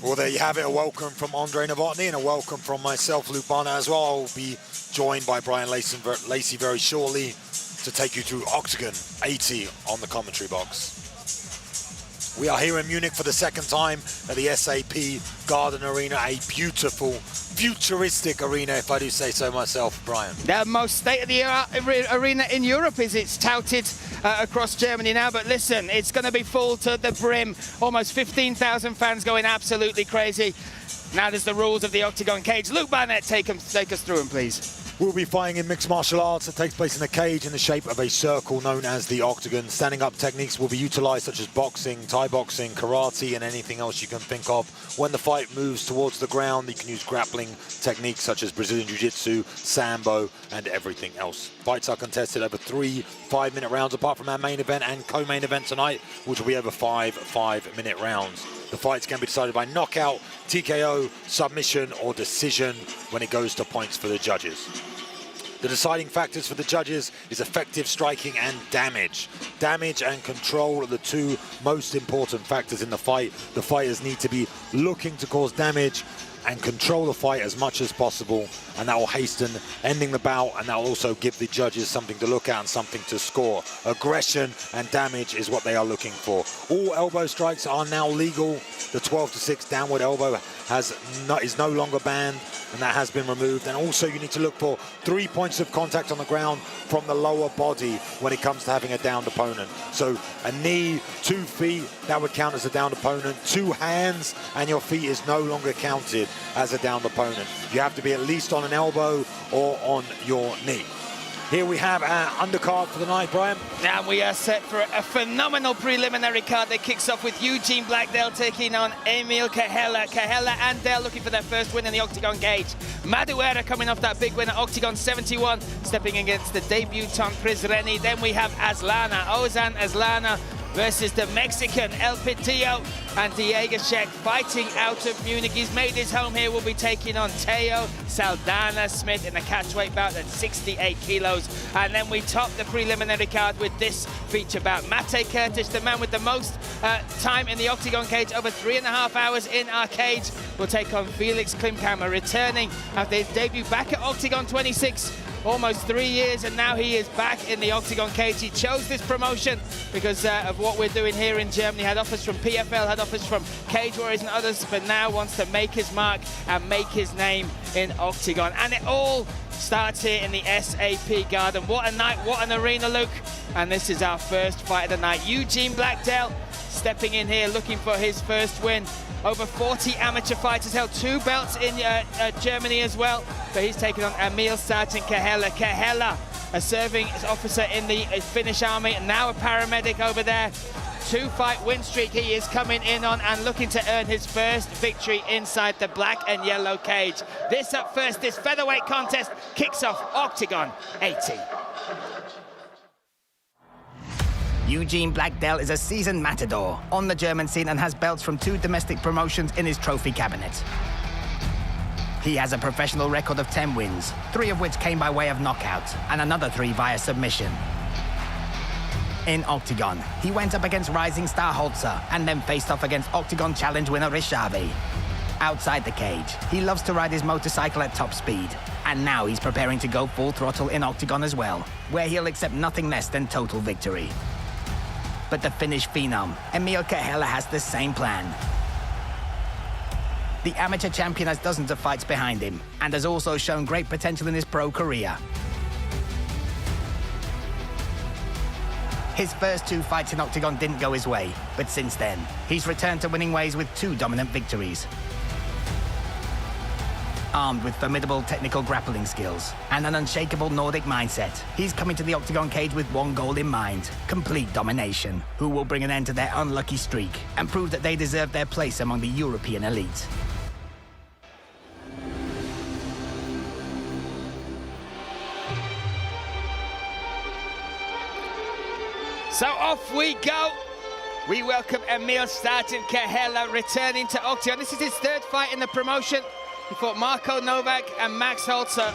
Well, there you have it, a welcome from Andre Novotny and a welcome from myself, Lubana, as well. I'll be joined by Brian Lacey very shortly to take you through Oktagon 80 on the commentary box. We are here in Munich for the second time at the SAP Garden Arena, a beautiful, futuristic arena, if I do say so myself, Brian. The most state-of-the-art arena in Europe, is it's touted across Germany now, but listen, it's going to be full to the brim. Almost 15,000 fans going absolutely crazy. Now there's the rules of the Octagon cage. Luke Barnett, take us through them, please. We'll be fighting in mixed martial arts that takes place in a cage in the shape of a circle known as the octagon. Standing up techniques will be utilized such as boxing, Thai boxing, karate, and anything else you can think of. When the fight moves towards the ground, you can use grappling techniques such as Brazilian Jiu-Jitsu, Sambo, and everything else. Fights are contested over 3 5-minute rounds, apart from our main event and co-main event tonight, which will be over 5 5-minute rounds. The fights can be decided by knockout, TKO, submission, or decision when it goes to points for the judges. The deciding factors for the judges is effective striking and damage. Damage and control are the 2 most important factors in the fight. The fighters need to be looking to cause damage and control the fight as much as possible, and that will hasten ending the bout, and that will also give the judges something to look at and something to score. Aggression and damage is what they are looking for. All elbow strikes are now legal. The 12-6 downward elbow is no longer banned, and that has been removed. And also you need to look for 3 points of contact on the ground from the lower body when it comes to having a downed opponent. So a knee, 2 feet, that would count as a downed opponent. 2 hands and your feet is no longer counted as a downed opponent. You have to be at least on an elbow or on your knee. Here we have our undercard for the night, Brian. And we are set for a phenomenal preliminary card that kicks off with Eugene Blackdell taking on Emil Cahela. Cahela and Dell looking for their first win in the Octagon cage. Maduera coming off that big win at Octagon 71, stepping against the debutant Prizreni. Then we have Ozan Aslana versus the Mexican El Pitillo and deiga-scheck fighting out of Munich. He's made his home here. Will be taking on Teo Saldana Smith in the catchweight bout at 68 kilos. And then we top the preliminary card with this feature bout. Mate Curtis, the man with the most time in the Octagon cage, over 3.5 hours in our cage, will take on Felix Klimkammer, returning after his debut back at Octagon 26. Almost 3 years, and now he is back in the Octagon cage. He chose this promotion because of what we're doing here in Germany. Had offers from PFL, had offers from Cage Warriors and others, but now wants to make his mark and make his name in Octagon. And it all starts here in the SAP Garden. What a night, what an arena, Luke. And this is our first fight of the night. Eugene Blackdell stepping in here, looking for his first win. Over 40 amateur fighters, held 2 belts in Germany as well. But he's taken on Emil Sergeant Cahela. Cahela, a serving officer in the Finnish army, and now a paramedic over there. 2-fight win streak he is coming in on and looking to earn his first victory inside the black and yellow cage. This up first, this featherweight contest kicks off Octagon 80. Eugene Blackdell is a seasoned matador on the German scene and has belts from 2 domestic promotions in his trophy cabinet. He has a professional record of 10 wins, 3 of which came by way of knockout, and another 3 via submission. In Octagon, he went up against rising star Holzer and then faced off against Octagon Challenge winner Rishavi. Outside the cage, he loves to ride his motorcycle at top speed, and now he's preparing to go full throttle in Octagon as well, where he'll accept nothing less than total victory. But the Finnish phenom, Emil Cahela, has the same plan. The amateur champion has dozens of fights behind him and has also shown great potential in his pro career. His first 2 fights in Octagon didn't go his way, but since then, he's returned to winning ways with 2 dominant victories. Armed with formidable technical grappling skills and an unshakable Nordic mindset, he's coming to the Octagon cage with one goal in mind: complete domination, who will bring an end to their unlucky streak and prove that they deserve their place among the European elite. So off we go. We welcome Emil Sergeant Cahela returning to Octagon. This is his 3rd fight in the promotion. He fought Marco Novak and Max Holzer.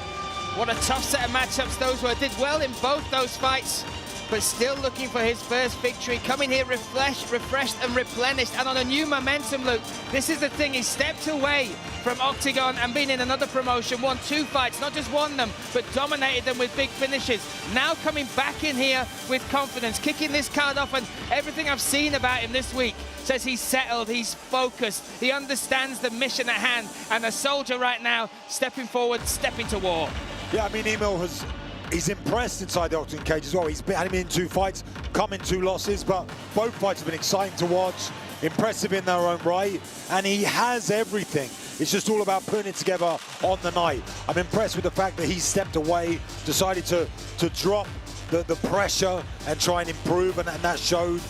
What a tough set of matchups those were. Did well in both those fights, but still looking for his first victory. Coming here refreshed and replenished, and on a new momentum, Luke. This is the thing, he stepped away from Octagon and been in another promotion, won 2 fights, not just won them, but dominated them with big finishes. Now coming back in here with confidence, kicking this card off, and everything I've seen about him this week says he's settled, he's focused, he understands the mission at hand, and a soldier right now, stepping forward, stepping to war. Yeah, I mean, he's impressed inside the Octagon cage as well. He's had him in 2 fights, come in 2 losses, but both fights have been exciting to watch, impressive in their own right, and he has everything. It's just all about putting it together on the night. I'm impressed with the fact that he stepped away, decided to drop the pressure and try and improve, and that showed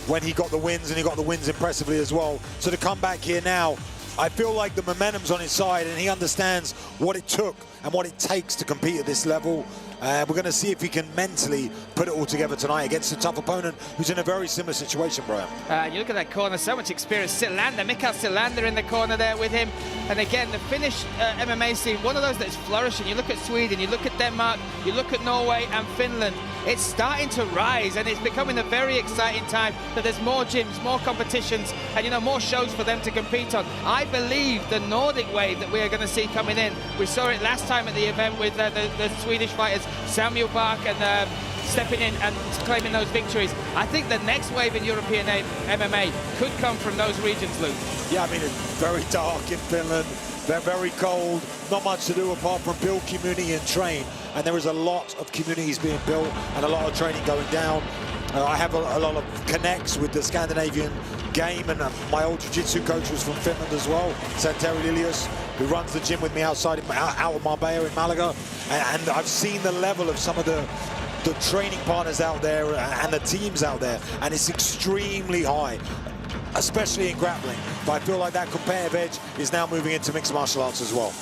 when he got the wins, and he got the wins impressively as well. So to come back here now, I feel like the momentum's on his side, and he understands what it took and what it takes to compete at this level. We're going to see if he can mentally put it all together tonight against a tough opponent who's in a very similar situation, Brian. You look at that corner, so much experience. Mikael Silander in the corner there with him. And again, the Finnish MMA scene, one of those that's flourishing. You look at Sweden, you look at Denmark, you look at Norway and Finland. It's starting to rise, and it's becoming a very exciting time that there's more gyms, more competitions, and, you know, more shows for them to compete on. I believe the Nordic wave that we are going to see coming in, we saw it last time at the event with the Swedish fighters, Samuel Bark, and stepping in and claiming those victories. I think the next wave in European MMA could come from those regions, Luke. Yeah, I mean, it's very dark in Finland. They're very cold, not much to do apart from build community and train. And there is a lot of communities being built and a lot of training going down. I have a lot of connects with the Scandinavian game, and my old jiu-jitsu coach was from Finland as well, Santeri Lilius, who runs the gym with me out of Marbella in Malaga. And I've seen the level of some of the training partners out there and the teams out there, and it's extremely high, especially in grappling. But I feel like that competitive edge is now moving into mixed martial arts as well.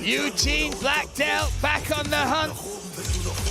Eugene Blackdell back on the hunt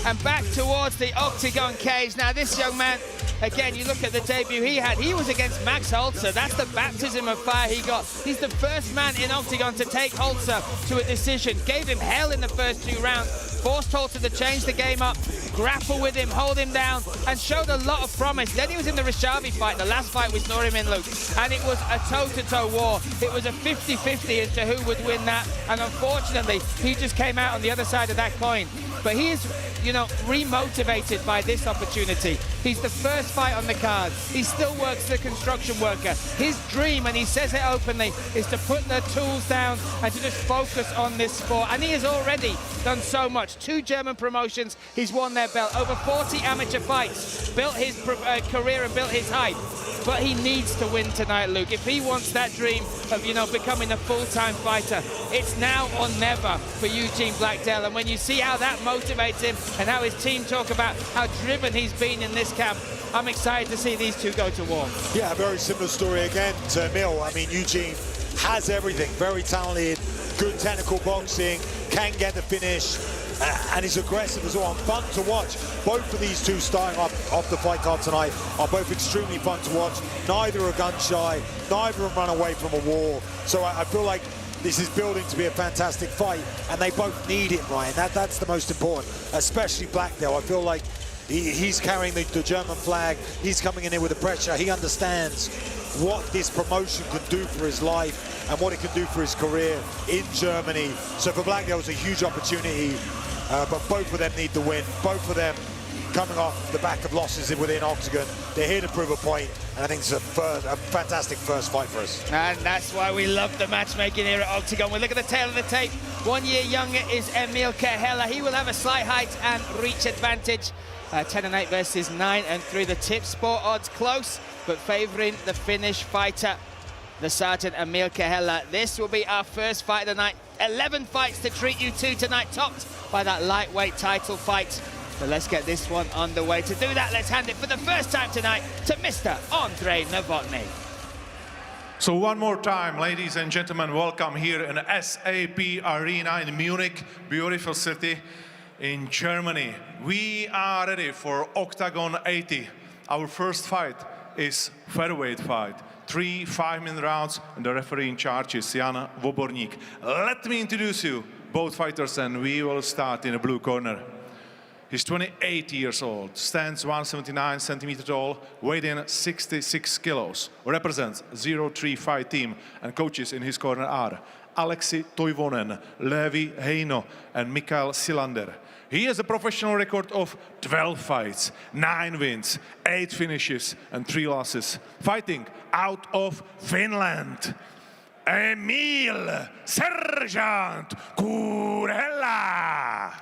and back towards the Oktagon cage. Now this young man, again, you look at the debut he had, he was against Max Holzer. That's the baptism of fire he got. He's the first man in Oktagon to take Holzer to a decision. Gave him hell in the first 2 rounds. Forced Holzer to change the game up, grapple with him, hold him down, and showed a lot of promise. Then he was in the Rishavi fight, the last fight we saw him in, Luke, and it was a toe-to-toe war. It was a 50-50 as to who would win that, and unfortunately, he just came out on the other side of that coin. But he is, you know, re-motivated by this opportunity. He's the first fight on the card. He still works the construction worker. His dream, and he says it openly, is to put the tools down and to just focus on this sport. And he has already done so much. 2 German promotions, he's won their belt. Over 40 amateur fights, built his career and built his hype. But he needs to win tonight, Luke. If he wants that dream of, you know, becoming a full-time fighter, it's now or never for Eugene Blackdell. And when you see how that motivates him and how his team talk about how driven he's been in this camp, I'm excited to see these two go to war. Yeah, a very similar story again to Emil. I mean, Eugene has everything. Very talented, good technical boxing, can get the finish, and he's aggressive as well, and fun to watch. Both of these two starting off the fight card tonight are both extremely fun to watch. Neither are gun shy, neither have run away from a war. So I feel like this is building to be a fantastic fight, and they both need it, Ryan. That's the most important, especially Blackdell. I feel like he's carrying the German flag. He's coming in here with the pressure. He understands what this promotion can do for his life and what it can do for his career in Germany. So for Blackdell, it's a huge opportunity, but both of them need the win. Both of them coming off the back of losses within Oktagon. They're here to prove a point, and I think it's a fantastic first fight for us. And that's why we love the matchmaking here at Oktagon. We look at the tail of the tape. 1 year younger is Emil Cahela. He will have a slight height and reach advantage. 10-8 versus 9-3. The tip sport odds close, but favouring the Finnish fighter, the Sergeant Emil Cahela. This will be our first fight of the night. 11 fights to treat you to tonight, topped by that lightweight title fight. So let's get this one underway. To do that, let's hand it for the first time tonight to Mr. Andrei Novotny. So one more time, ladies and gentlemen, welcome here in SAP Arena in Munich, beautiful city in Germany. We are ready for Oktagon 80. Our first fight is featherweight fight. 3 5-minute rounds, and the referee in charge is Jan Wobornik. Let me introduce you, both fighters, and we will start in the blue corner. He's 28 years old, stands 179 centimeters tall, weighed in 66 kilos, represents 0-3 fight team, and coaches in his corner are Aleksi Toivonen, Levi Heino, and Mikael Silander. He has a professional record of 12 fights, 9 wins, 8 finishes, and 3 losses. Fighting out of Finland, Emil Sergeant Cahela.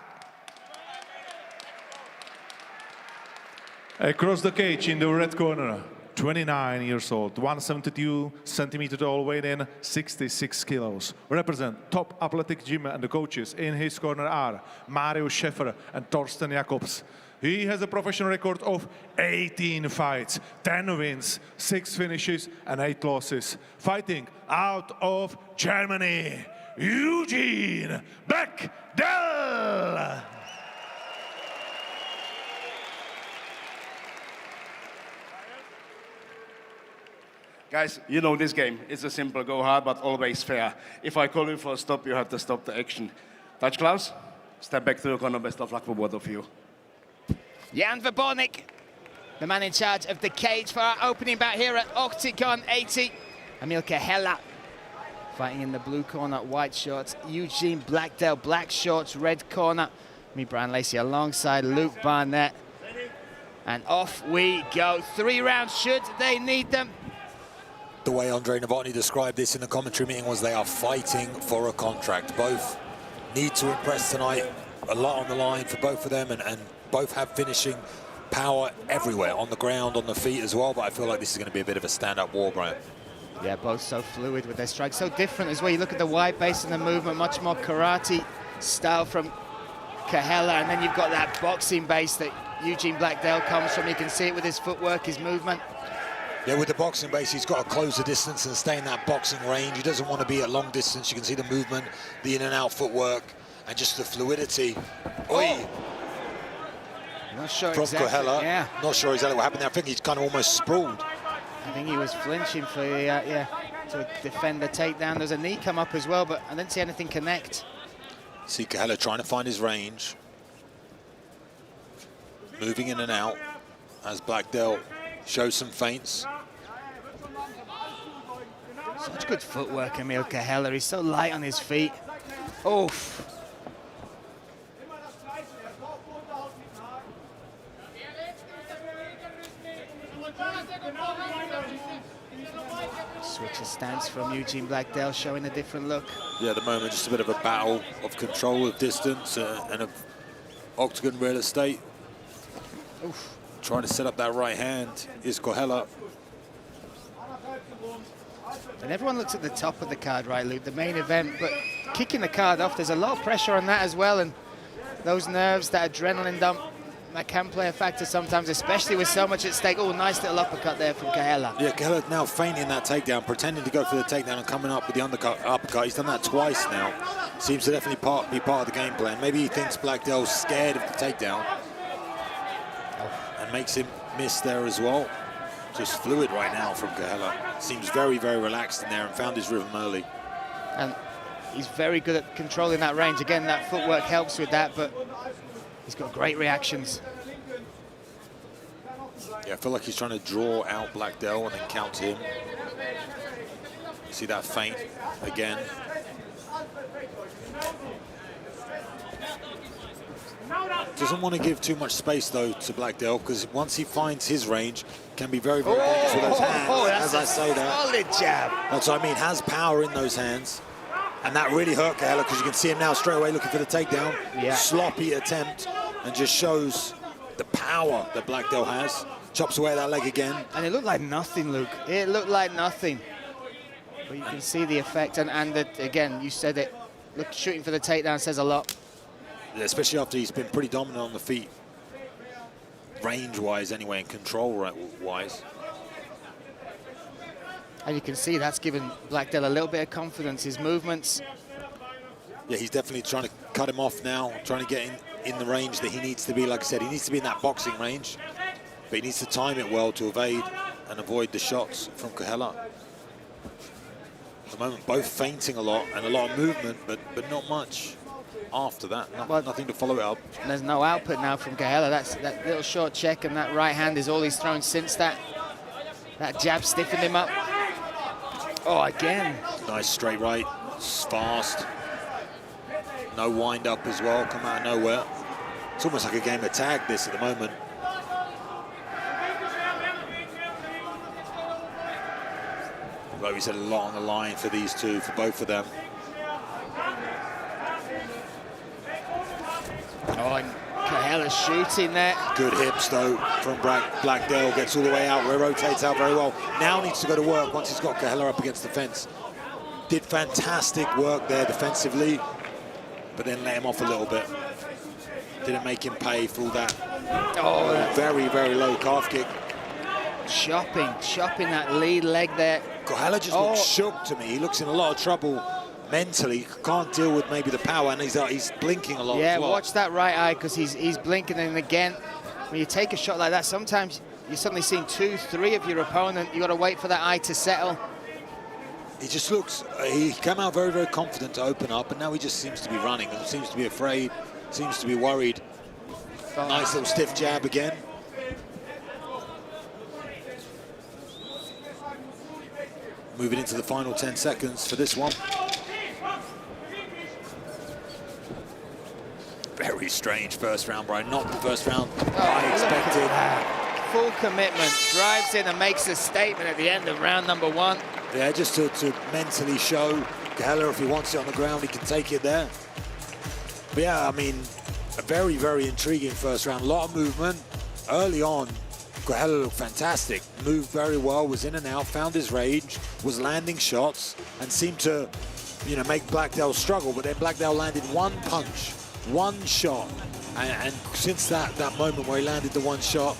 Across the cage in the red corner, 29 years old, 172 centimeters tall, weighed in 66 kilos. Represent top athletic gym, and the coaches in his corner are Mario Schäfer and Torsten Jacobs. He has a professional record of 18 fights, 10 wins, 6 finishes, and 8 losses. Fighting out of Germany, Eugene Blackdell. Guys, you know this game. It's a simple go hard, but always fair. If I call you for a stop, you have to stop the action. Touch gloves, step back to the corner. Best of luck for both of you. Jan Wobornik, the man in charge of the cage for our opening bout here at Oktagon 80. Emil Cahela fighting in the blue corner, white shorts. Eugene Blackdell, black shorts, red corner. Me, Brian Lacey, alongside Luke Barnett. And off we go. 3 rounds should they need them. The way Andrei Novotny described this in the commentary meeting was they are fighting for a contract. Both need to impress tonight. A lot on the line for both of them, and both have finishing power everywhere, on the ground, on the feet as well. But I feel like this is going to be a bit of a stand-up war, Brian. Yeah, both so fluid with their strikes. So different as well. You look at the wide base and the movement, much more karate style from Cahela, and then you've got that boxing base that Eugene Blackdell comes from. You can see it with his footwork, his movement. Yeah, with the boxing base, he's got to close the distance and stay in that boxing range. He doesn't want to be at long distance. You can see the movement, the in and out footwork, and just the fluidity. Oi! Not sure From exactly. Cahela. Yeah. Not sure exactly what happened there. I think he's kind of almost sprawled. I think he was flinching for to defend the takedown. There's a knee come up as well, but I didn't see anything connect. See Cahela trying to find his range. Moving in and out as Blackdell shows some feints. Such good footwork, Emil Cahela. He's so light on his feet. Oof. Switch of stance from Eugene Blackdell, showing a different look. Yeah, at the moment, just a bit of a battle of control of distance and of octagon real estate. Oof. Trying to set up that right hand is Cahela. And everyone looks at the top of the card, right, Luke, the main event, but kicking the card off, there's a lot of pressure on that as well, and those nerves, that adrenaline dump, that can play a factor sometimes, especially with so much at stake. Oh, nice little uppercut there from Cahela. Yeah, Cahela now feigning that takedown, pretending to go for the takedown and coming up with the uppercut. He's done that twice now. Seems to definitely be part of the game plan. Maybe he thinks Blackdell's scared of the takedown and makes him miss there as well. Just fluid right now from Cahela. Seems very, very relaxed in there and found his rhythm early. And he's very good at controlling that range. Again, that footwork helps with that, but he's got great reactions. Yeah, I feel like he's trying to draw out Blackdell and then counter him. You see that feint again. Doesn't want to give too much space, though, to Blackdell, because once he finds his range, can be very, very dangerous with those hands, as I say that. Solid jab. That's what I mean, has power in those hands. And that really hurt Cahela, because you can see him now straight away looking for the takedown. Yeah. Sloppy attempt, and just shows the power that Blackdell has. Chops away at that leg again. And it looked like nothing, Luke. It looked like nothing. But you can see the effect, and again, you said it. Look, shooting for the takedown says a lot. Yeah, especially after he's been pretty dominant on the feet. Range-wise anyway, and control-wise. And you can see that's given Blackdell a little bit of confidence. His movements. Yeah, he's definitely trying to cut him off now, trying to get in the range that he needs to be. Like I said, he needs to be in that boxing range, but he needs to time it well to evade and avoid the shots from Cahela. At the moment, both feinting a lot and a lot of movement, but not much after that. Nothing to follow it up. There's no output now from Cahela. That little short check and that right hand is all he's thrown since that jab stiffened him up. Oh, again. Nice straight right, it's fast. No wind up as well, come out of nowhere. It's almost like a game of tag this at the moment. Like we said, a lot on the line for these two, for both of them. Oh, and Cahela shooting there. Good hips, though, from Blackdell. Gets all the way out, rotates out very well. Now needs to go to work once he's got Cahela up against the fence. Did fantastic work there defensively, but then let him off a little bit. Didn't make him pay for all that. Oh, very, very low calf kick. Chopping that lead leg there. Cahela just looks shook to me. He looks in a lot of trouble mentally. Can't deal with maybe the power, and he's blinking a lot Yeah, as well. watch that right eye, because he's blinking. And again, when you take a shot like that, sometimes you're suddenly seeing 2, 3 of your opponent. You got to wait for that eye to settle. He just looks, he came out very, very confident to open up, and now he just seems to be running, and seems to be afraid, seems to be worried. Nice little stiff jab again. Moving into the final 10 seconds for this one. Very strange first round, Brian. Not the first round I expected. Full commitment, drives in and makes a statement at the end of round number 1. Yeah, just to mentally show Cahela if he wants it on the ground, he can take it there. But yeah, I mean, a very, very intriguing first round. A lot of movement. Early on, Cahela looked fantastic. Moved very well, was in and out, found his range, was landing shots, and seemed to, make Blackdell struggle. But then Blackdell landed one punch, one shot. And since that moment where he landed the one shot,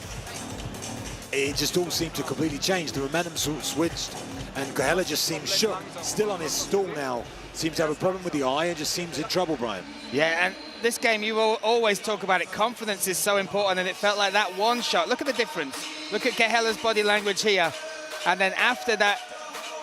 it just all seemed to completely change. The momentum sort of switched, and Cahela just seems shook. Still on his stool now. Seems to have a problem with the eye and just seems in trouble, Brian. Yeah, and this game, you will always talk about it. Confidence is so important, and it felt like that one shot. Look at the difference. Look at Cahela's body language here. And then after that,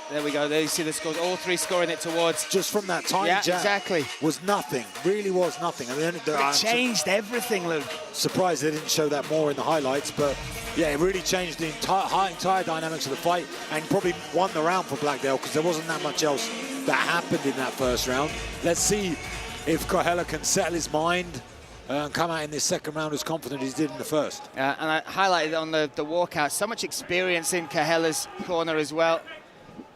there we go. There you see the scores, all three scoring it towards. Just from that tiny jab. Exactly. Was nothing, really was nothing. And then it changed everything, Luke. Surprised they didn't show that more in the highlights, but yeah, it really changed the entire dynamics of the fight and probably won the round for Blackdell because there wasn't that much else that happened in that first round. Let's see if Cahela can settle his mind and come out in this second round as confident as he did in the first. And I highlighted on the walkout, so much experience in Cahela's corner as well.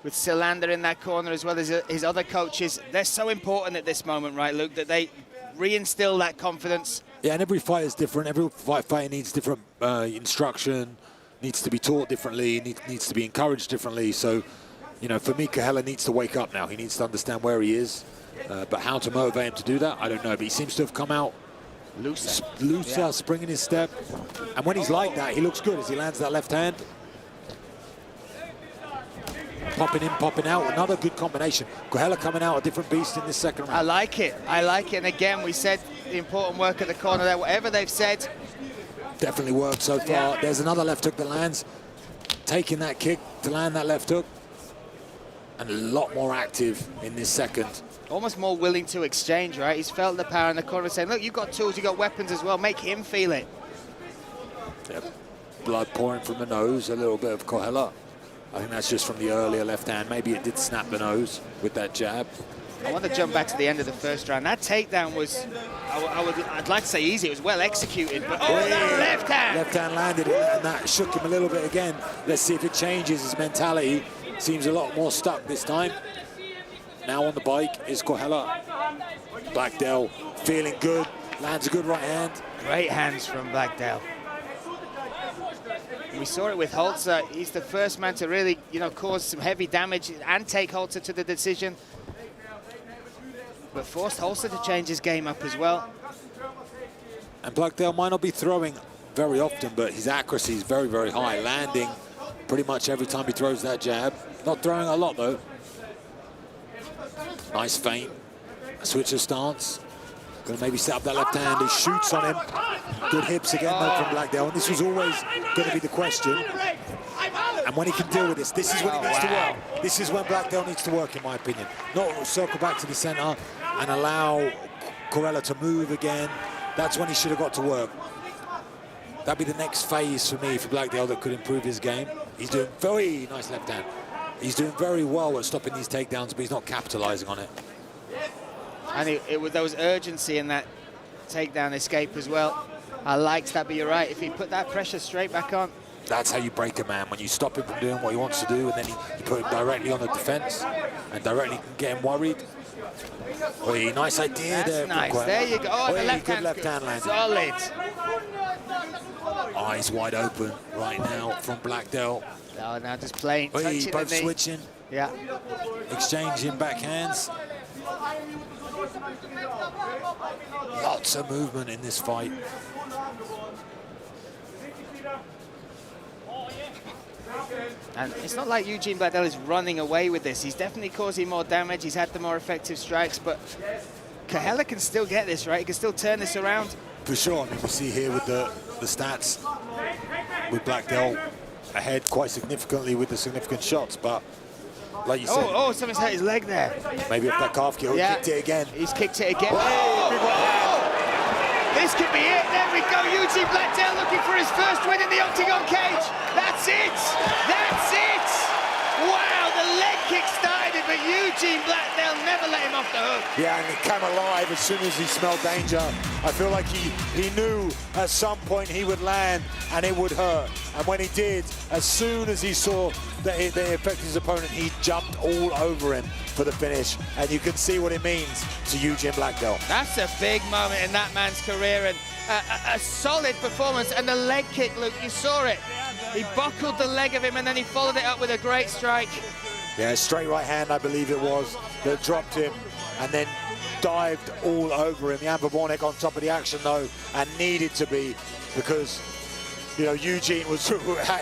With Silander in that corner as well as his other coaches. They're so important at this moment, right, Luke, that they reinstill that confidence. Yeah, and every fight is different. Every fighter needs different instruction, needs to be taught differently, needs to be encouraged differently. So, you know, for me, Cahela needs to wake up now. He needs to understand where he is. But how to motivate him to do that, I don't know. But he seems to have come out looser, springing his step. And when he's like that, he looks good as he lands that left hand. Popping in, popping out, another good combination. Cahela coming out a different beast in this second round. I like it. And again, we said the important work at the corner there. Whatever they've said. Definitely worked so far. Yeah. There's another left hook that lands. Taking that kick to land that left hook. And a lot more active in this second. Almost more willing to exchange, right? He's felt the power in the corner saying, look, you've got tools, you've got weapons as well. Make him feel it. Yep. Blood pouring from the nose, a little bit of Cahela. I think that's just from the earlier left hand. Maybe it did snap the nose with that jab. I want to jump back to the end of the first round. That takedown was, I'd like to say easy. It was well executed, but that left hand! Left hand landed and that shook him a little bit again. Let's see if it changes his mentality. Seems a lot more stuck this time. Now on the bike is Cahela. Blackdell feeling good, lands a good right hand. Great hands from Blackdell. We saw it with Holzer. He's the first man to really, cause some heavy damage and take Holzer to the decision. But forced Holzer to change his game up as well. And Blackdell might not be throwing very often, but his accuracy is very, very high. Landing pretty much every time he throws that jab. Not throwing a lot, though. Nice feint. A switch of stance. Going to maybe set up that left hand. He shoots on him. Good hips again, though, from Blackdell. And this was always going to be the question. And when he can deal with this, this is when he needs to work. This is when Blackdell needs to work, in my opinion. Not circle back to the center and allow Cahela to move again. That's when he should have got to work. That'd be the next phase for me for Blackdell that could improve his game. He's doing very nice left hand. He's doing very well at stopping these takedowns, but he's not capitalizing on it. And there was urgency in that takedown escape as well. I liked that, but you're right. If he put that pressure straight back on. That's how you break a man, when you stop him from doing what he wants to do, and then you put him directly on the defense and directly can get him worried. Oy, nice idea there. Nice. There you go. Oh, the left hand landing. Solid. Eyes wide open right now from Blackdell. Oh, now just playing, touching both the knee. switching. Yeah. Exchanging backhands. Lots of movement in this fight. And it's not like Eugene Blackdell is running away with this. He's definitely causing more damage. He's had the more effective strikes, but Cahela can still get this, right? He can still turn this around. For sure. I mean, we see here with the stats with Blackdell ahead quite significantly with the significant shots, but like you said... Oh, something's hurt his leg there. Maybe if that calf kick, kicked it again. He's kicked it again. This could be it. There we go. Eugene Blackdell looking for his first win in the Oktagon cage. That's it. That's it. Wow, the leg kick started, but Eugene Blackdell never let him off the hook. Yeah, and he came alive as soon as he smelled danger. I feel like he knew at some point he would land and it would hurt. And when he did, as soon as he saw that it affected his opponent, he jumped all over him for the finish. And you can see what it means to Eugene Blackdell. That's a big moment in that man's career, and a solid performance. And the leg kick, Luke, you saw it. He buckled the leg of him and then he followed it up with a great strike. Yeah, straight right hand, I believe it was, that dropped him and then dived all over him. Jan Warnek on top of the action, though, and needed to be, because You know, Eugene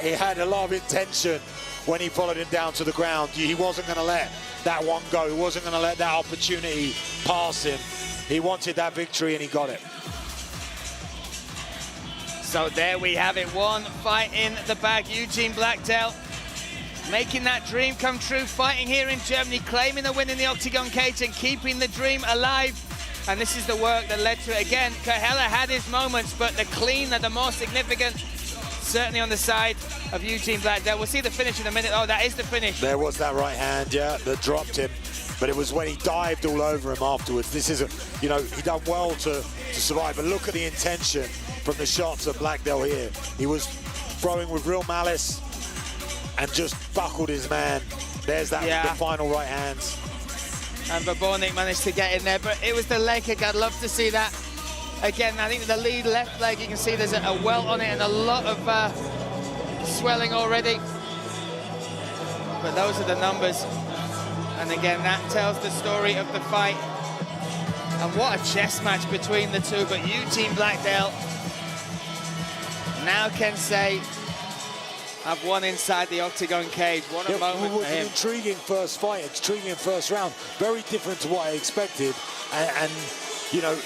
he had a lot of intention when he followed him down to the ground. He wasn't going to let that one go. He wasn't going to let that opportunity pass him. He wanted that victory and he got it. So there we have it, one fight in the bag. Eugene Blackdell making that dream come true, fighting here in Germany, claiming a win in the Oktagon cage and keeping the dream alive. And this is the work that led to it. Again, Cahela had his moments, but the clean are the more significant, certainly on the side of Eugene Blackdell. We'll see the finish in a minute. Oh, that is the finish. There was that right hand, yeah, that dropped him. But it was when he dived all over him afterwards. This is, you know, he done well to survive. But look at the intention from the shots of Blackdell here. He was throwing with real malice and just buckled his man. There's that, the final right hands. And Babornik managed to get in there, but it was the leg kick. I'd love to see that. Again, I think the lead left leg, you can see there's a welt on it and a lot of swelling already. But those are the numbers. And again, that tells the story of the fight. And what a chess match between the two. But Eugene Blackdell now can say, I've won inside the Oktagon cage. What a moment for him. An intriguing first fight, intriguing first round. Very different to what I expected. And you know,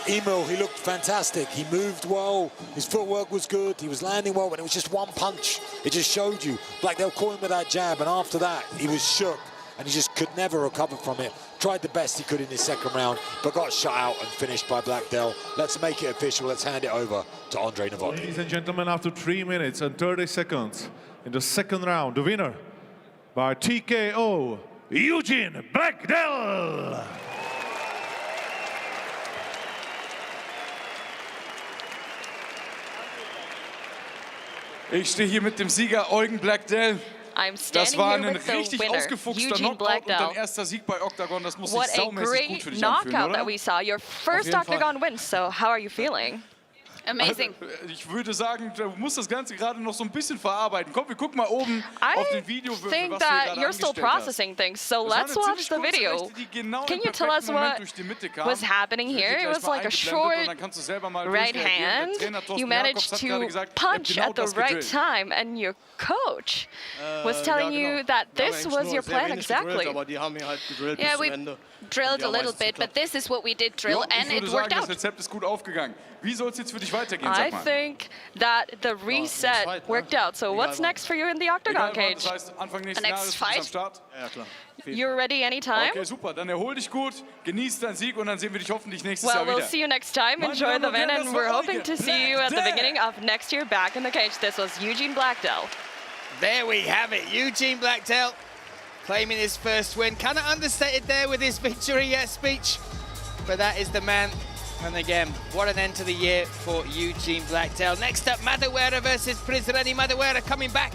Emil, he looked fantastic. He moved well. His footwork was good. He was landing well, but it was just one punch. It just showed you. Blackdell caught him with that jab, and after that, he was shook, and he just could never recover from it. Tried the best he could in his second round, but got shut out and finished by Blackdell. Let's make it official. Let's hand it over to Andre Novotny. Ladies and gentlemen, after 3 minutes and 30 seconds in the second round, the winner by TKO, Eugene Blackdell. Ich stehe hier mit dem Sieger Eugen Blackdell. I'm Das standing war here ein with the richtig winner, ausgefuchster Eugene Knockout und dein Blackdell. erster Sieg bei Oktagon. Das muss sich What a saumäßig gut für great dich anfühlen, knockout oder? that we saw. Your first jeden Fall. Oktagon win. So how are you feeling? Amazing. Ich würde sagen, du musst das Ganze gerade noch so ein bisschen verarbeiten. Komm, wir gucken mal oben auf den Video, I was du think hier that gerade you're still angestellt hast. processing things, so Das war let's eine watch ziemlich the kurze video. Rechte, die genau Can im you tell us perfekten Moment what durch die Mitte kam. was happening Das wird here? hier It gleich was mal like a eingeblendet short und dann kannst du selber mal right durchreagieren. Der hand. Trainer Thorsten You Jakobs managed hat gerade to gesagt, punch genau at the das right gedrillt. time, and your coach was telling you that this was your plan exactly. Yeah, we drilled a little bit, but this is what we did drill, Ja, and ich it würde worked sagen, das out. Rezept ist gut aufgegangen. Wie soll es jetzt für dich weitergehen, I sag mal? think that the reset worked out. So what's next for you in the Oktagon Egal, cage? das heißt, Anfang The nächsten next Jahres bist du am fight? Start. Ja, klar. You're ready anytime? Okay, super. Dann erhol dich gut, genieß deinen Sieg und dann sehen wir dich hoffentlich nächstes Well, Jahr we'll wieder. see you next time. Meine Enjoy Damen the und win, Herren, and das war we're hoping Eugen to see you at the Blackdell. beginning of next year back in the cage. This was Eugene Blackdell. There we have it, Eugene Blackdell claiming his first win. Kind of understated there with his victory speech, but that is the man. And again, what an end to the year for Eugene Blackdell. Next up, Maduera versus Prizreni. Maduera coming back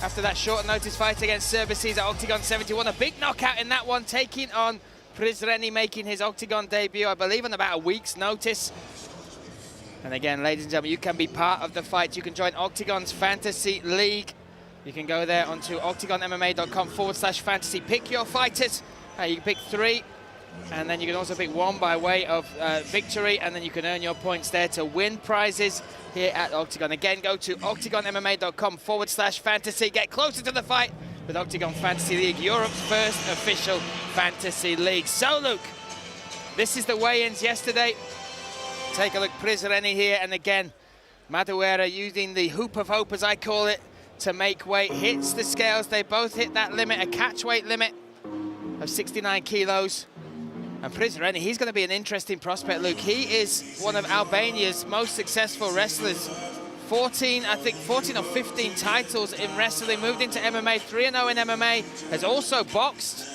after that short notice fight against Services at Oktagon 71. A big knockout in that one, taking on Prizreni, making his Oktagon debut, I believe, on about a week's notice. And again, ladies and gentlemen, you can be part of the fight. You can join Oktagon's Fantasy League. You can go there onto oktagonmma.com/fantasy. Pick your fighters. You can pick 3. And then you can also pick 1 by way of victory, and then you can earn your points there to win prizes here at Oktagon. Again, go to oktagonmma.com/fantasy. Get closer to the fight with Oktagon Fantasy League, Europe's first official fantasy league. So, Luke, this is the weigh-ins yesterday. Take a look, Prizreni here, and again, Maduera using the hoop of hope, as I call it, to make weight. Hits the scales. They both hit that limit, a catch weight limit of 69 kilos. And Prizreni, he's going to be an interesting prospect, Luke. He is one of Albania's most successful wrestlers. 14 or 15 titles in wrestling, moved into MMA, 3-0 in MMA, has also boxed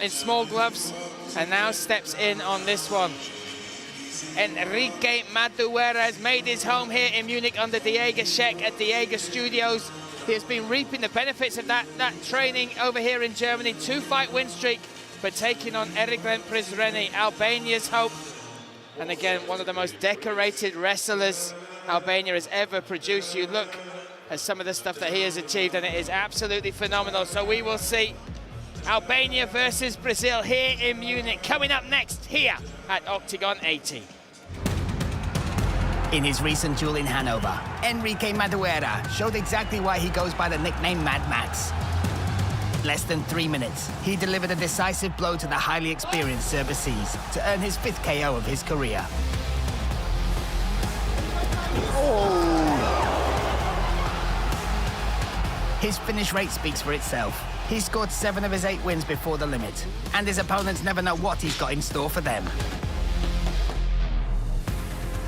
in small gloves, and now steps in on this one. Enrique Maduera has made his home here in Munich under deiga-scheck at Deiga Studios. He has been reaping the benefits of that training over here in Germany. 2-fight win streak, but taking on Eriglen Prizreni, Albania's hope. And again, one of the most decorated wrestlers Albania has ever produced. You look at some of the stuff that he has achieved, and it is absolutely phenomenal. So we will see Albania versus Brazil here in Munich, coming up next here at Oktagon 80. In his recent duel in Hanover, Enrique Maduera showed exactly why he goes by the nickname Mad Max. Less than 3 minutes, he delivered a decisive blow to the highly experienced Cervicese to earn his 5th KO of his career. His finish rate speaks for itself. He scored 7 of his 8 wins before the limit, and his opponents never know what he's got in store for them.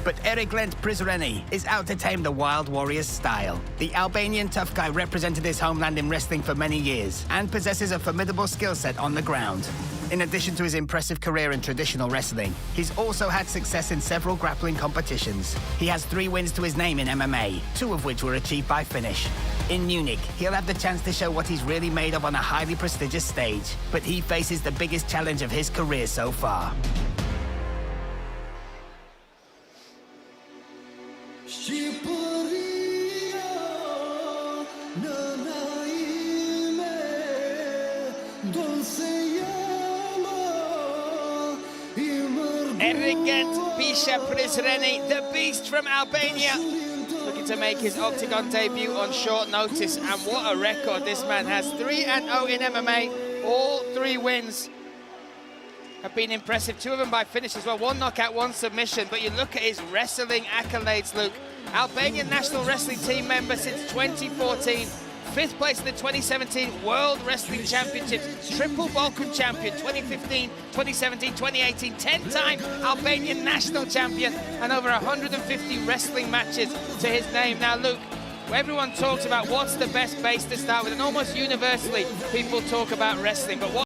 But Eric Lent Prizreni is out to tame the Wild Warrior's style. The Albanian tough guy represented his homeland in wrestling for many years and possesses a formidable skill set on the ground. In addition to his impressive career in traditional wrestling, he's also had success in several grappling competitions. He has 3 wins to his name in MMA, 2 of which were achieved by finish. In Munich, he'll have the chance to show what he's really made of on a highly prestigious stage, but he faces the biggest challenge of his career so far. Erigent Pisha Prizreni, the beast from Albania, looking to make his Oktagon debut on short notice. And what a record this man has. 3-0 in MMA, all 3 wins have been impressive. 2 of them by finish as well. 1 knockout, 1 submission. But you look at his wrestling accolades, Luke. Albanian national wrestling team member since 2014. 5th place in the 2017 World Wrestling Championships, triple Balkan champion, 2015, 2017, 2018, 10-time Albanian national champion, and over 150 wrestling matches to his name. Now, Luke, everyone talks about what's the best base to start with, and almost universally, people talk about wrestling, but what